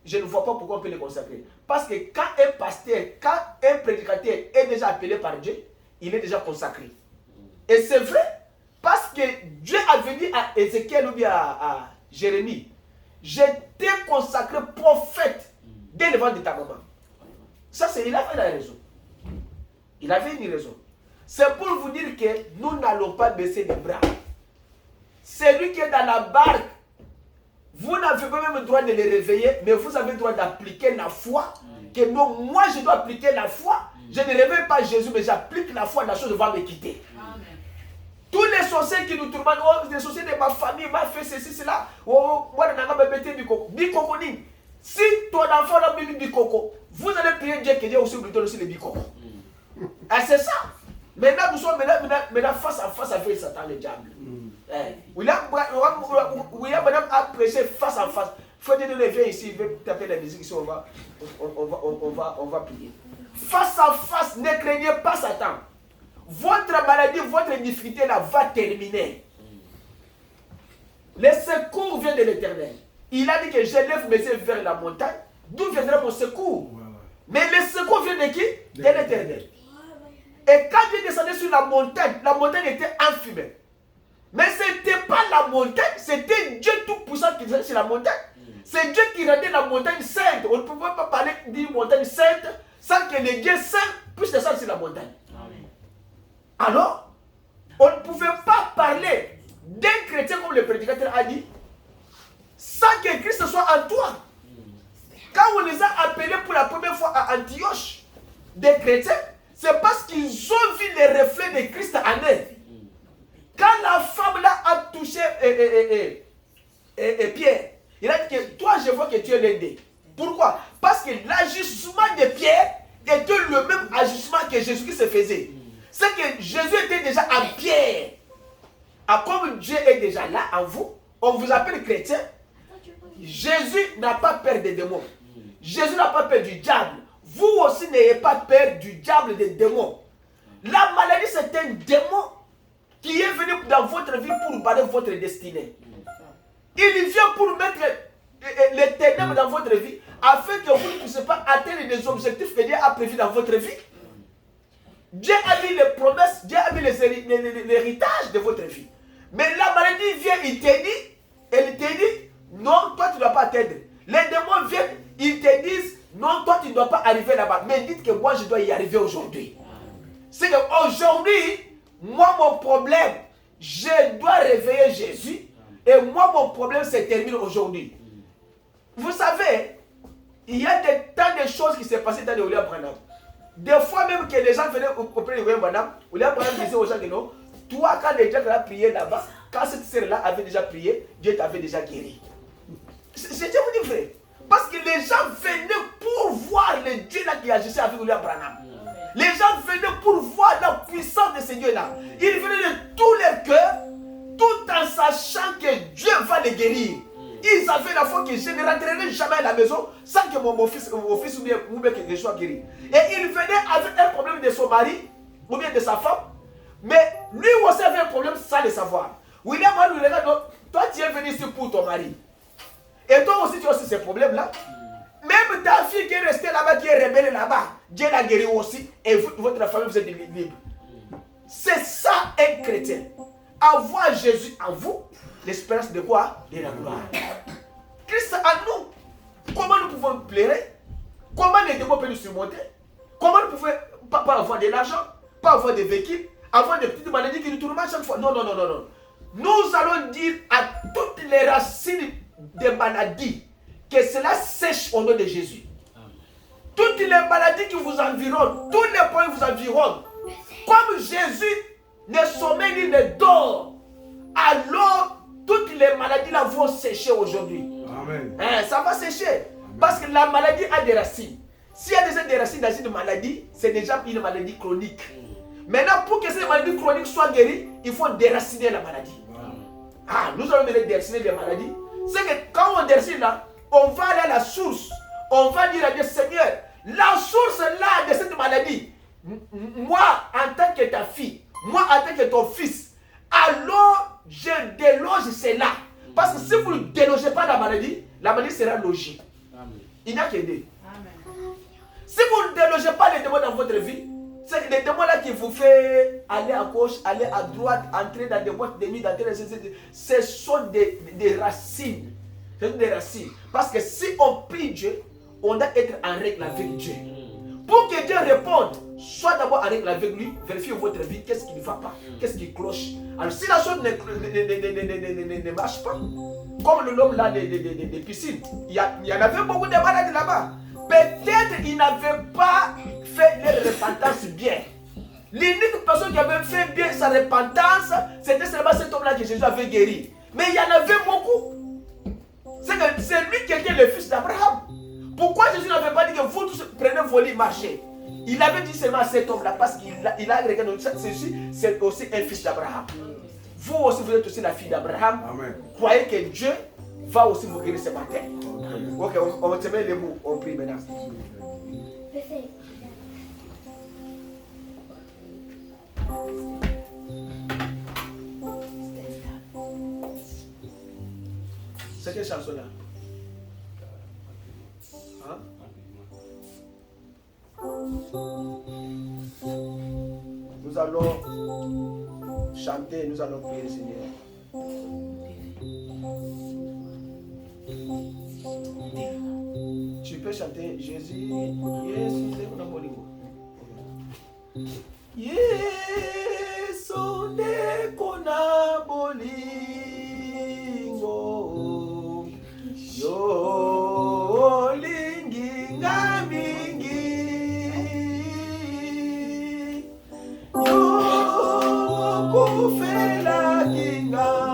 je ne vois pas pourquoi on peut les consacrer. Parce que quand un pasteur, quand un prédicateur est déjà appelé par Dieu, il est déjà consacré. Et c'est vrai, parce que Dieu avait dit à Ézéchiel ou bien à Jérémie, je t'ai consacré prophète dès le ventre de ta maman. Ça, il avait la raison. Il avait une raison. C'est pour vous dire que nous n'allons pas baisser les bras. Celui qui est dans la barque, vous n'avez pas même le droit de le réveiller, mais vous avez le droit d'appliquer la foi. Que non, moi je dois appliquer la foi. Je ne réveille pas Jésus, mais j'applique la foi, la chose va me quitter. Amen. Tous les sorciers qui nous tourmentent, oh, les sorciers de ma famille m'a fait ceci, cela. Oh, moi, je n'ai pas bikoko. Bikoko ni. Si ton enfant n'a pas mis bikoko, vous allez prier Dieu que Dieu aussi vous donne aussi les bikoko. Ah, c'est ça. Maintenant, nous sommes maintenant face à face avec Satan, le diable. William a prêché face à face. Il faut dire de lever ici, il veut taper la musique ici, on va prier. Face à face, ne craignez pas Satan. Votre maladie, votre difficulté là va terminer. Le secours vient de l'Éternel. Il a dit que je lève mes yeux vers la montagne. D'où viendra mon secours? Mais le secours vient de qui? De l'Éternel. Et quand il descendait sur la montagne était enfumée. Mais ce n'était pas la montagne, c'était Dieu tout-puissant qui descendait sur la montagne. C'est Dieu qui rendait la montagne sainte. On ne pouvait pas parler d'une montagne sainte sans que les dieux saints puissent descendre sur la montagne. Amen. Alors, on ne pouvait pas parler d'un chrétien comme le prédicateur a dit sans que Christ soit en toi. Quand on les a appelés pour la première fois à Antioche, des chrétiens, c'est parce qu'ils ont vu les reflets de Christ en eux. Quand la femme là a touché Pierre, il a dit que toi je vois que tu es l'un d'eux. Pourquoi? Parce que l'ajustement de Pierre était le même ajustement que Jésus-Christ se faisait. C'est que Jésus était déjà en Pierre. Ah, comme Dieu est déjà là en vous, on vous appelle chrétien. Jésus n'a pas peur des démons. Jésus n'a pas peur du diable. Vous aussi n'ayez pas peur du diable, des démons. La maladie, c'est un démon qui est venu dans votre vie pour barrer votre destinée. Il vient pour mettre les ténèbres dans votre vie afin que vous ne puissiez pas atteindre les objectifs que Dieu a prévus dans votre vie. Dieu a mis les promesses, Dieu a mis l'héritage de votre vie. Mais la maladie vient, il te dit, non, toi tu ne dois pas atteindre. Les démons viennent, ils te disent, non, toi tu ne dois pas arriver là-bas. Mais dites que moi je dois y arriver aujourd'hui. C'est qu'aujourd'hui, moi mon problème, je dois réveiller Jésus. Et moi mon problème se termine aujourd'hui. Vous savez, il y a tant de choses qui s'est passées dans le William Branham. Des fois même que les gens venaient auprès de William Branham disait aux gens que non, toi quand les gens ont prié là-bas, quand cette sœur-là avait déjà prié, Dieu t'avait déjà guéri. C'est Dieu vous dit vrai. Parce que les gens venaient pour voir le Dieu là qui agissait avec William Branham. Les gens venaient pour voir la puissance de ce Dieu-là. Ils venaient de tout leur cœur, tout en sachant que Dieu va les guérir. Ils avaient la foi que je ne rentrerai jamais à la maison sans que mon fils ou bien que je sois guéri. Et il venait avec un problème de son mari ou bien de sa femme, mais lui aussi avait un problème sans le savoir. William lui regarde, toi tu es venu ici pour ton mari. Et toi aussi tu as aussi ces problèmes-là. Même ta fille qui est restée là-bas, qui est rebelle là-bas, Dieu l'a guéri aussi et votre famille vous êtes libre. C'est ça un chrétien. Avoir Jésus en vous, l'espérance de quoi? De la gloire. Christ en nous. Comment nous pouvons plaire? Comment les démons peuvent nous surmonter? Comment nous pouvons pas avoir de l'argent, pas avoir des véhicules, avoir des petites maladies qui nous tourmentent chaque fois? Non, non, non, non, non. Nous allons dire à toutes les racines des maladies que cela sèche au nom de Jésus. Toutes les maladies qui vous environnent, tous les points qui vous environnent, comme Jésus ne sommeille ni ne dort, alors toutes les maladies là vont sécher aujourd'hui. Amen. Ça va sécher. Parce que la maladie a des racines. S'il y a déjà des racines dans une maladie, c'est déjà une maladie chronique. Maintenant, pour que cette maladie chronique soit guérie, il faut déraciner la maladie. Nous allons déraciner les maladies. C'est que quand on déracine là, on va aller à la source. On va dire à Dieu, Seigneur, la source là de cette maladie, moi en tant que ta fille, moi en tant que ton fils, alors je déloge cela. Parce que si vous ne délogez pas la maladie sera logée. Il n'y a que deux. Si vous ne délogez pas les démons dans votre vie, c'est les démons là qui vous fait aller à gauche, aller à droite, entrer dans des boîtes de nuit, ce sont des racines. Ce sont des racines. Parce que si on prie Dieu, on doit être en règle avec Dieu. Pour que Dieu réponde, sois d'abord en règle avec lui, vérifiez votre vie, qu'est-ce qui ne va pas, qu'est-ce qui cloche. Alors si la chose ne marche pas, comme l'homme là des piscines, il y en avait beaucoup de malades là-bas. Peut-être qu'ils n'avaient pas fait leur repentance bien. L'unique personne qui avait fait bien sa repentance, c'était seulement cet homme-là que Jésus avait guéri. Mais il y en avait beaucoup. C'est lui qui était le fils d'Abraham. Pourquoi Jésus n'avait pas dit que vous tous prenez vos lits, marchez? Il avait dit seulement à cet homme-là parce qu'il a regardé, c'est aussi un fils d'Abraham. Vous aussi, vous êtes aussi la fille d'Abraham. Croyez que Dieu va aussi vous guérir ce matin. Ok, on se met les mots, on prie maintenant. C'est quelle chanson là? Hein? Nous allons chanter, nous allons prier le Seigneur. Tu peux chanter Jésus, Yesu ndeko bolingo. Yesu ndeko na bolingo. Yo lingi ngamingi. Yo kufela kingai.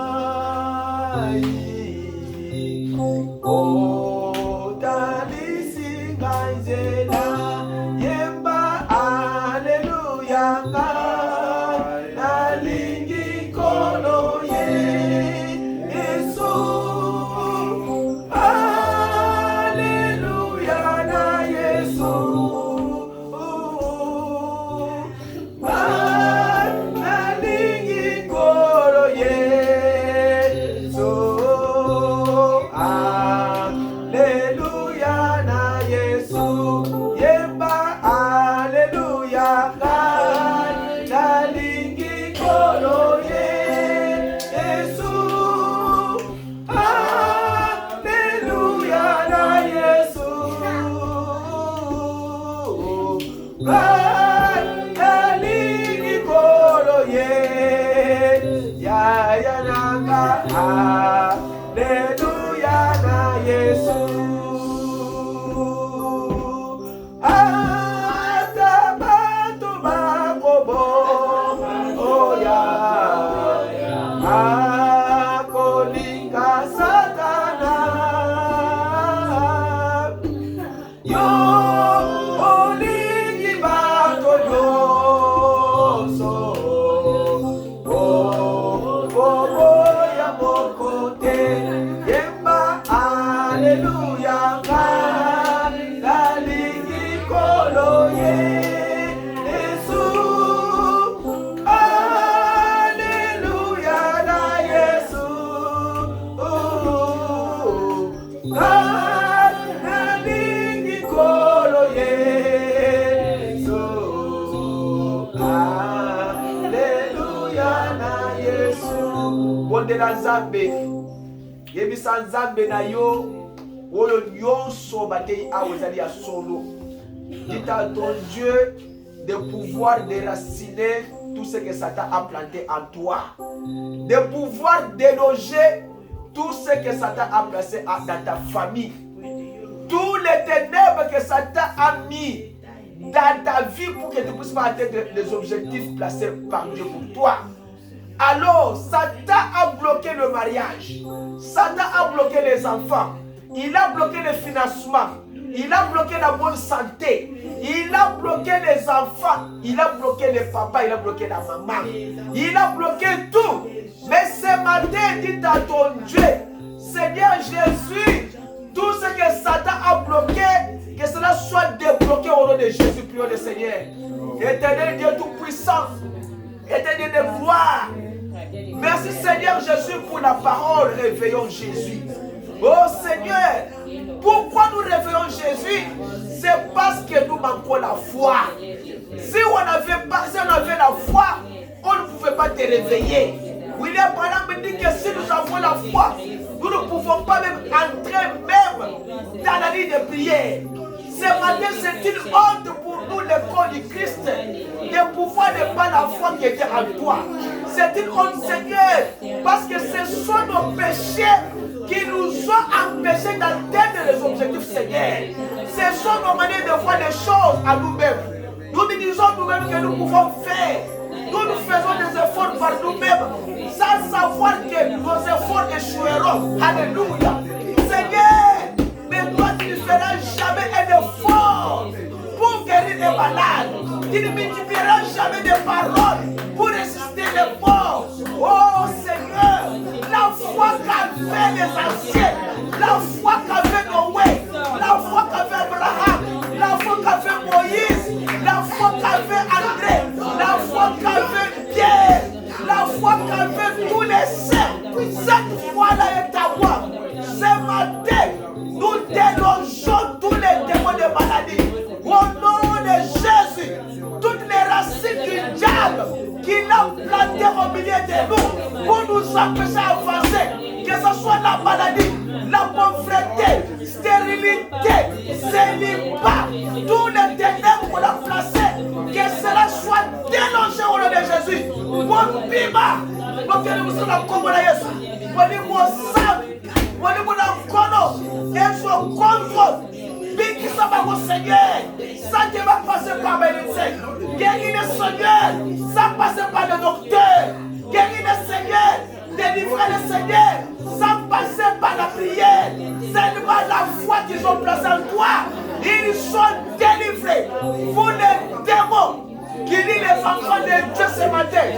Yo, Alléluia, nalingi koloye. Alléluia, na Yesu. Nalingi koloye. Alléluia, na Yesu. Bondela Nzambe. Yebisa Nzambe na yo. Oyo nyonso batei awezali ya solo. Dis à ton Dieu de pouvoir déraciner tout ce que Satan a planté en toi. De pouvoir déloger tout ce que Satan a placé dans ta famille. Tous les ténèbres que Satan a mis dans ta vie pour que tu puisses pas atteindre les objectifs placés par Dieu pour toi. Alors, Satan a bloqué le mariage. Satan a bloqué les enfants. Il a bloqué le financement. Il a bloqué la bonne santé. Il a bloqué les enfants. Il a bloqué les papas. Il a bloqué la maman. Il a bloqué tout. Mais ce matin, dis à ton Dieu, Seigneur Jésus, tout ce que Satan a bloqué, que cela soit débloqué au nom de Jésus, prions le Seigneur. Éternel Dieu Tout-Puissant, Éternel de gloire, merci Seigneur Jésus pour la parole, réveillons Jésus. Oh Seigneur, pourquoi nous réveillons Jésus? C'est parce que nous manquons la foi. Si on avait la foi, on ne pouvait pas te réveiller. William Branham me dit que si nous avons la foi, nous ne pouvons pas même entrer même dans la ligne de prière. Ce matin, c'est une honte pour nous, le corps du Christ, de pouvoir ne pas la foi qui était en toi. C'est une honte, Seigneur, parce que ce sont nos péchés qui nous ont empêchés d'atteindre les objectifs, Seigneur. Ce sont nos manières de voir les choses à nous-mêmes. Nous nous disons nous-mêmes que nous pouvons faire. Nous faisons des efforts par nous-mêmes, sans savoir que nos efforts échoueront. Alléluia. Seigneur, mais toi, tu ne feras jamais un effort pour guérir les malades. Tu ne multiplieras jamais des paroles pour résister les morts. Oh Seigneur, la foi qu'avaient les anciens, la foi qu'avait Noé, la foi qu'avait Abraham, la foi qu'avait Moïse, la foi qu'avait André, la foi qu'avait Pierre, la foi qu'avait tous les saints. Cette foi-là est à moi. Ce matin, nous délogeons tous les démons de maladie. Au nom de Jésus, toutes les racines du diable qu'il a plantées au milieu de nous pour nous empêcher d'avancer, que ce soit la maladie, la pauvreté, stérilité, célibat, tous les ténèbres qu'on a placés, que cela soit délogé au nom de Jésus. Mon bima, mon que nous sommes la Congo de Jésus, mon sang, mon kono, et son contrôle. Biki ça va au Seigneur, ça qui va passer par mes médecins. Guéris le Seigneur, ça passe par le docteur. Guéris le Seigneur, délivrer le Seigneur, ça passe par la prière. Seulement la foi qu'ils ont placée en toi, ils sont délivrés. Vous les démons qui lit les enfants de Dieu ce matin,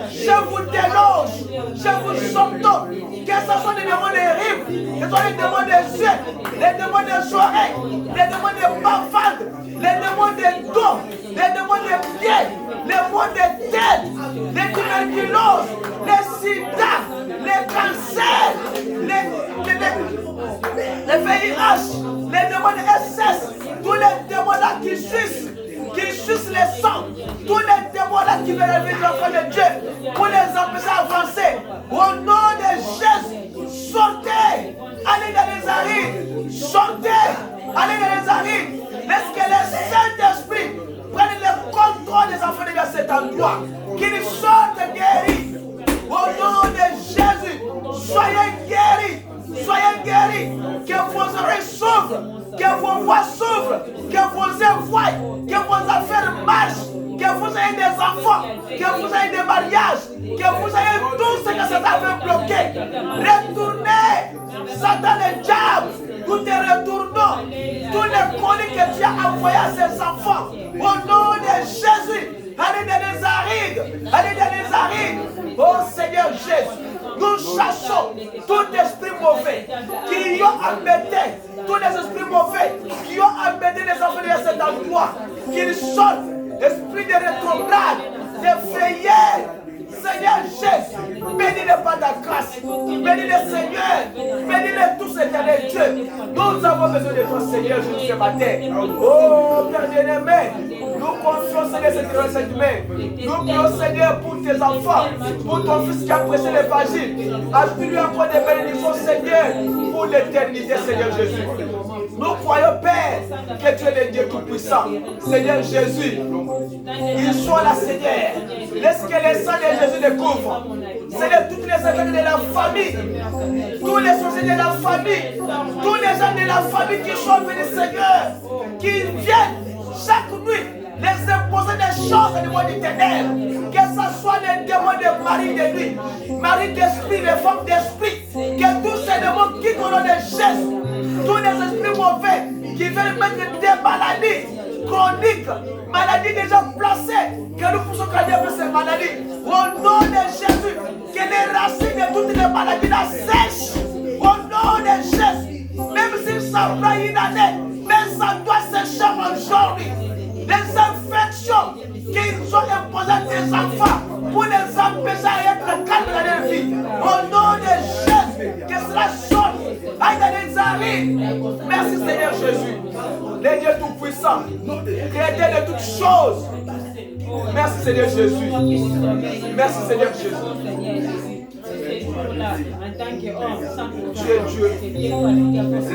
je vous déloge, je vous somptonne, que ce soit des démons des rives, que ce soit les démons des yeux, les démons des oreilles, les démons des bavades, les démons des dos, les démons des pieds, les maux des têtes, les tuberculoses, les sida, les cancers, les VIH, les démons des SS, tous les démons là qui sucent les sangs, tous les démons là qui veulent élever les enfants de Dieu pour les empêcher d'avancer. Au nom de Jésus, sortez, allez dans les arides, sortez, allez dans les arides. Laisse que le Saint-Esprit prenne le contrôle des enfants de Dieu à cet endroit, qu'ils sortent guéris. Au nom de Jésus, soyez guéris, que vos oreilles s'ouvrent, que vos voix s'ouvrent, que vos yeux voient, que vos affaires marchent, que vous ayez des enfants, que vous ayez des mariages, que vous ayez tout ce que Satan veut bloquer. Retournez, Satan le diable, nous te retournons tous les colis que tu as envoyés à ses enfants. Au nom de Jésus, allez dans les arides, allez dans les arides. Oh Seigneur Jésus, nous chassons tout esprit mauvais qui ont embêté, tous les esprits mauvais qui ont embêté les enfants de cet endroit, qu'ils sortent, esprit de rétrograde, de frayeur. Seigneur Jésus, bénis-les par ta grâce, bénis-les Seigneur, bénis-les tous éternel Dieu. Nous avons besoin de toi Seigneur Jésus ce matin. Oh Père bien-aimé, nous confions Seigneur cette main. Nous prions Seigneur pour tes enfants, pour ton fils qui a prêché l'évangile. Ajoute-lui encore des bénédictions Seigneur pour l'éternité Seigneur Jésus. Nous croyons Père que tu es le Dieu Tout-Puissant. Seigneur Jésus, ils sont là Seigneur. Laisse que les sangs de Jésus découvrent. Seigneur, toutes les affaires de la famille, tous les sociétés de la famille, tous les gens de la famille qui sont venus Seigneur, qui viennent chaque nuit les imposer des choses au niveau du ténèbre, que ce soit les démons de mari de nuit, mari d'esprit, les femmes d'esprit, que tous ces démons quittent au nom de Jésus, tous les esprits mauvais qui veulent mettre des maladies chroniques, maladies déjà placées, que nous puissions calmer ces maladies. Au nom de Jésus, que les racines de toutes les maladies la sèchent. Au nom de Jésus, même s'il s'en prend une année, mais ça doit sécher aujourd'hui. Les infections qu'ils ont imposées à tes enfants pour les empêcher à être calmes dans leur vie. Au nom de Jésus, que cela sorte. Aïe dans les arrives. Merci Seigneur Jésus, le Dieu Tout-Puissant, Créateur de toutes choses. Merci Seigneur Jésus. Merci Seigneur Jésus. Tu es Dieu.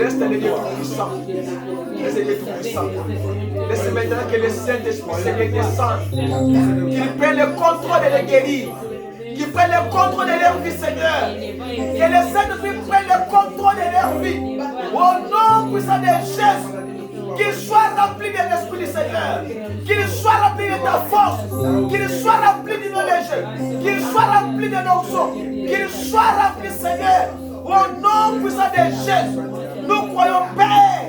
Reste le Dieu Tout-Puissant. Reste le Dieu Tout-Puissant. Laisse maintenant que le Saint-Esprit Seigneur descende. Qu'il prenne le contrôle de les guérir. Qu'il prenne le contrôle de leur vie, Seigneur. Que le Saint-Esprit prenne le contrôle de leur vie. Au nom puissant de Jésus. Qu'il soit rempli de l'Esprit du Seigneur. Qu'il soit rempli de ta force. Qu'il soit rempli de knowledge. Qu'il soit rempli de l'onction. Qu'il soit rempli, Seigneur. Au nom puissant de Jésus. Nous croyons, Père,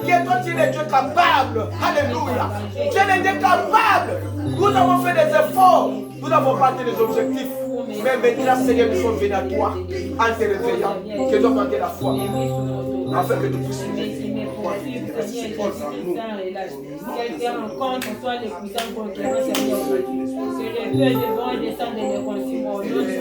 que toi tu es le Dieu capable. Alléluia. Tu es le Dieu capable. Nous avons fait des efforts. Nous n'avons pas atteint les objectifs. Mais maintenant, Seigneur, nous sommes venus à toi en te réveillant. Que nous augmenter la foi. Afin que nous puissions quelqu'un rencontre soit les puissants conquérants, Seigneur. Que les feux de vent descendent et les consument au nom de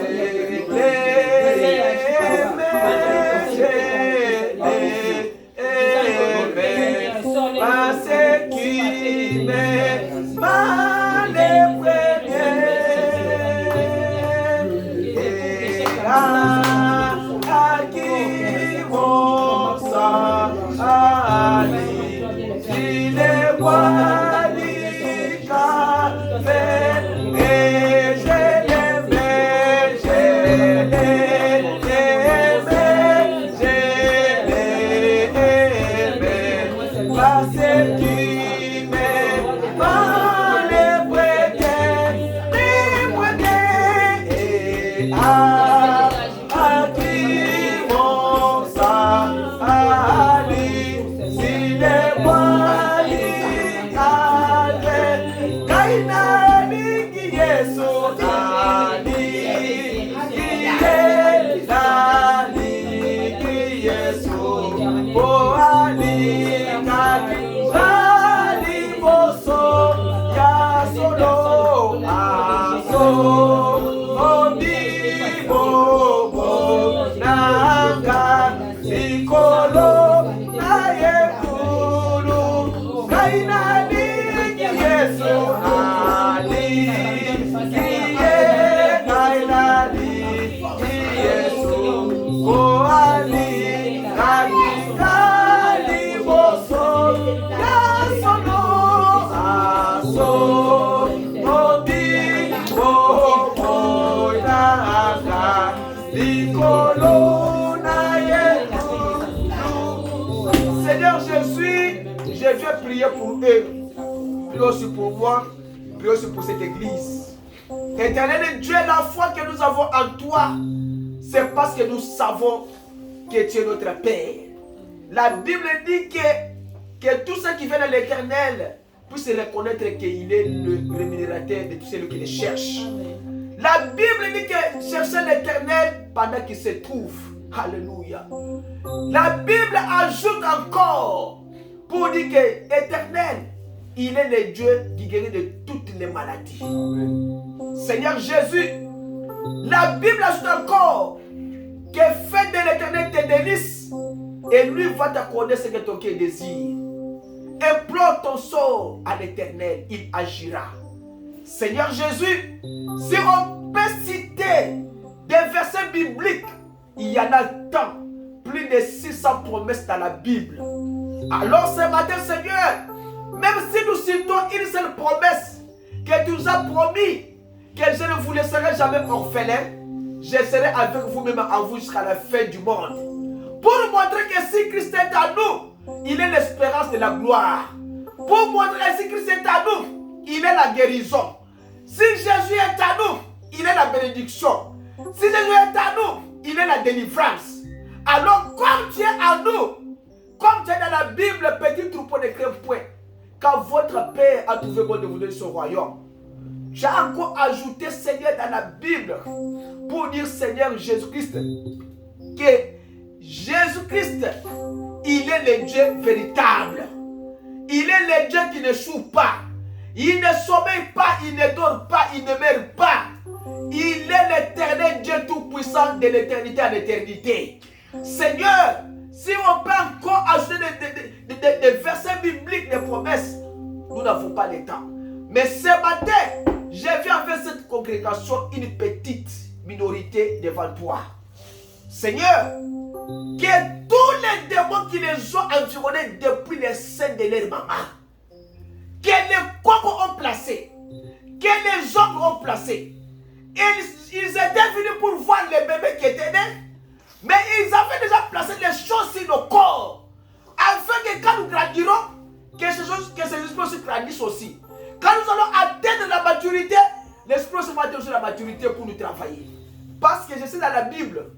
prier pour eux, prie aussi pour moi, prie aussi pour cette église. Éternel Dieu, la foi que nous avons en toi, c'est parce que nous savons que tu es notre Père. La Bible dit que tous ceux qui viennent à l'Éternel puissent reconnaître qu'il est le rémunérateur de tous ceux qui le cherchent. La Bible dit que chercher l'Éternel pendant qu'il se trouve. Alléluia. La Bible ajoute encore pour dire que l'Éternel, il est le Dieu qui guérit de toutes les maladies. Seigneur Jésus, la Bible ajoute encore que fais de l'Éternel tes délices et lui va t'accorder ce que ton cœur désire. Implore ton sort à l'Éternel, il agira. Seigneur Jésus, si on peut citer des versets bibliques, il y en a tant, plus de 600 promesses dans la Bible. Alors ce matin, Seigneur, même si nous citons une seule promesse que tu nous as promis, que je ne vous laisserai jamais orphelin, je serai avec vous-même en vous jusqu'à la fin du monde. Pour montrer que si Christ est à nous, il est l'espérance de la gloire. Pour montrer que si Christ est à nous, il est la guérison. Si Jésus est à nous, il est la bénédiction. Si Jésus est à nous, il est la délivrance. Alors comme tu es à nous, comme tu es dans la Bible, petit troupeau ne crève point, quand votre Père a trouvé bon de vous donner son royaume. J'ai encore ajouté Seigneur dans la Bible pour dire Seigneur Jésus-Christ que Jésus-Christ, il est le Dieu véritable. Il est le Dieu qui ne choue pas. Il ne sommeille pas, il ne dort pas, il ne meurt pas. Il est l'éternel Dieu tout-puissant de l'éternité à l'éternité. Seigneur, si on peut encore ajouter des versets bibliques, des promesses, nous n'avons pas le temps. Mais ce matin, je viens avec cette congrégation une petite minorité devant toi. Seigneur, que tous les démons qui les ont environnés depuis les seins de leur maman, que les cocos ont placé, que les hommes ont placé, ils étaient venus pour voir les bébés qui étaient nés, mais ils avaient déjà placé les choses sur nos corps, afin que quand nous grandirons, que ces esprits se grandissent aussi. Quand nous allons atteindre la maturité, l'esprit se va atteindre la maturité pour nous travailler. Parce que je sais dans la Bible,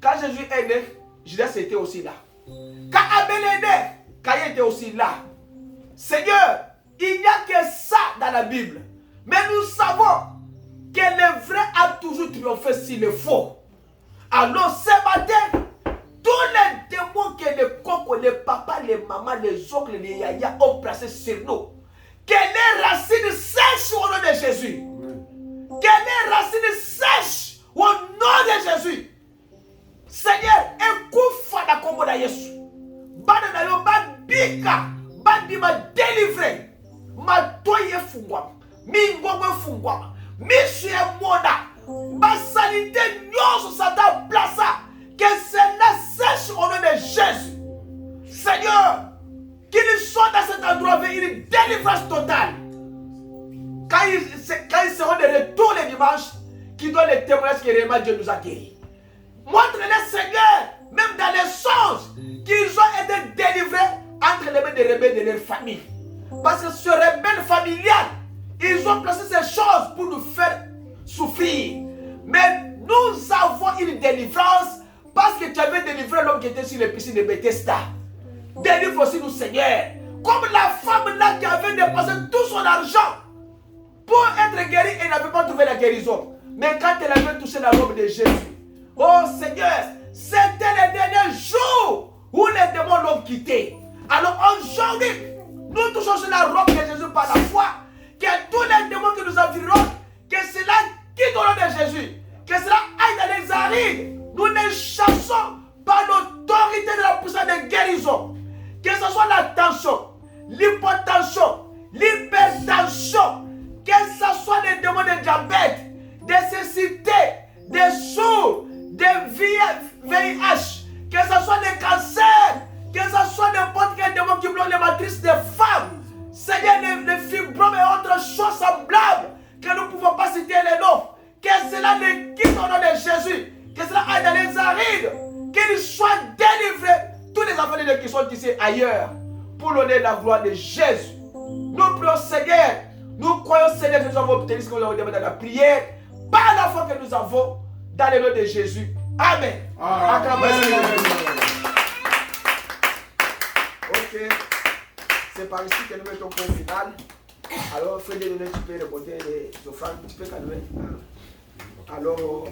quand Jésus est né, Judas était aussi là. Quand Abel est né, Caïn était aussi là. Seigneur, il n'y a que ça dans la Bible. Mais nous savons que le vrai a toujours triomphé sur le faux. Alors ce matin, tous les démons que les cocos, les papas, les mamans, les oncles, les yaya ont placés sur nous, que les racines sèchent au nom de Jésus. Que les racines sèchent au nom de Jésus. Seigneur, écoute la combo de Jésus. Bana yo bika, bandima délivré. Ma toye fungwa, mi ngongwe fungwa, mi chie moda. Ma sanité nyoso sata plaça. Que cela sèche au nom de Jésus. Seigneur, qu'ils soient dans cet endroit avec une délivrance totale. Quand ils seront de retour les dimanches, qui donnent les témoignages que réellement Dieu nous a guéris. Montre-les, Seigneur, même dans les songes, qu'ils ont été délivrés entre les mains des rebelles de leur famille. Parce que ce rebelle familial, ils ont placé ces choses pour nous faire souffrir. Mais nous avons une délivrance parce que tu avais délivré l'homme qui était sur les piscines de Bethesda. Délivre aussi nous, Seigneur. Comme la femme là qui avait dépensé tout son argent pour être guérie et n'avait pas trouvé la guérison. Mais quand elle avait touché la robe de Jésus, oh Seigneur, c'était le dernier jour où les démons l'ont quitté. Alors aujourd'hui, nous touchons sur la robe de Jésus par la foi. Que tous les démons qui nous environnent, que cela quitte au nom de Jésus. Que cela aille dans les arides. Nous les chassons par l'autorité de la puissance de guérison. Que ce soit la tension, l'hypotension, l'hypertension, que ce soit des démons de diabète, des cécité, des sourds, des VIH, que ce soit des cancers, que ce soit n'importe quel démon qui bloque les matrices des femmes, Seigneur, les fibromes et autres choses semblables, que nous ne pouvons pas citer les noms, que cela les quitte au nom de Jésus, que cela aille dans les arides, qu'ils soient délivrés, tous les enfants de Dieu qui sont ici ailleurs, pour l'honneur et la gloire de Jésus. Nous prions, Seigneur, nous croyons, Seigneur, que nous avons obtenu ce que nous avons demandé dans la prière, par la foi que nous avons, dans le nom de Jésus. Amen. Ok. C'est par ici que nous mettons au point final. Alors, Frédéric, tu peux remonter les offrandes, tu peux calmer. Alors,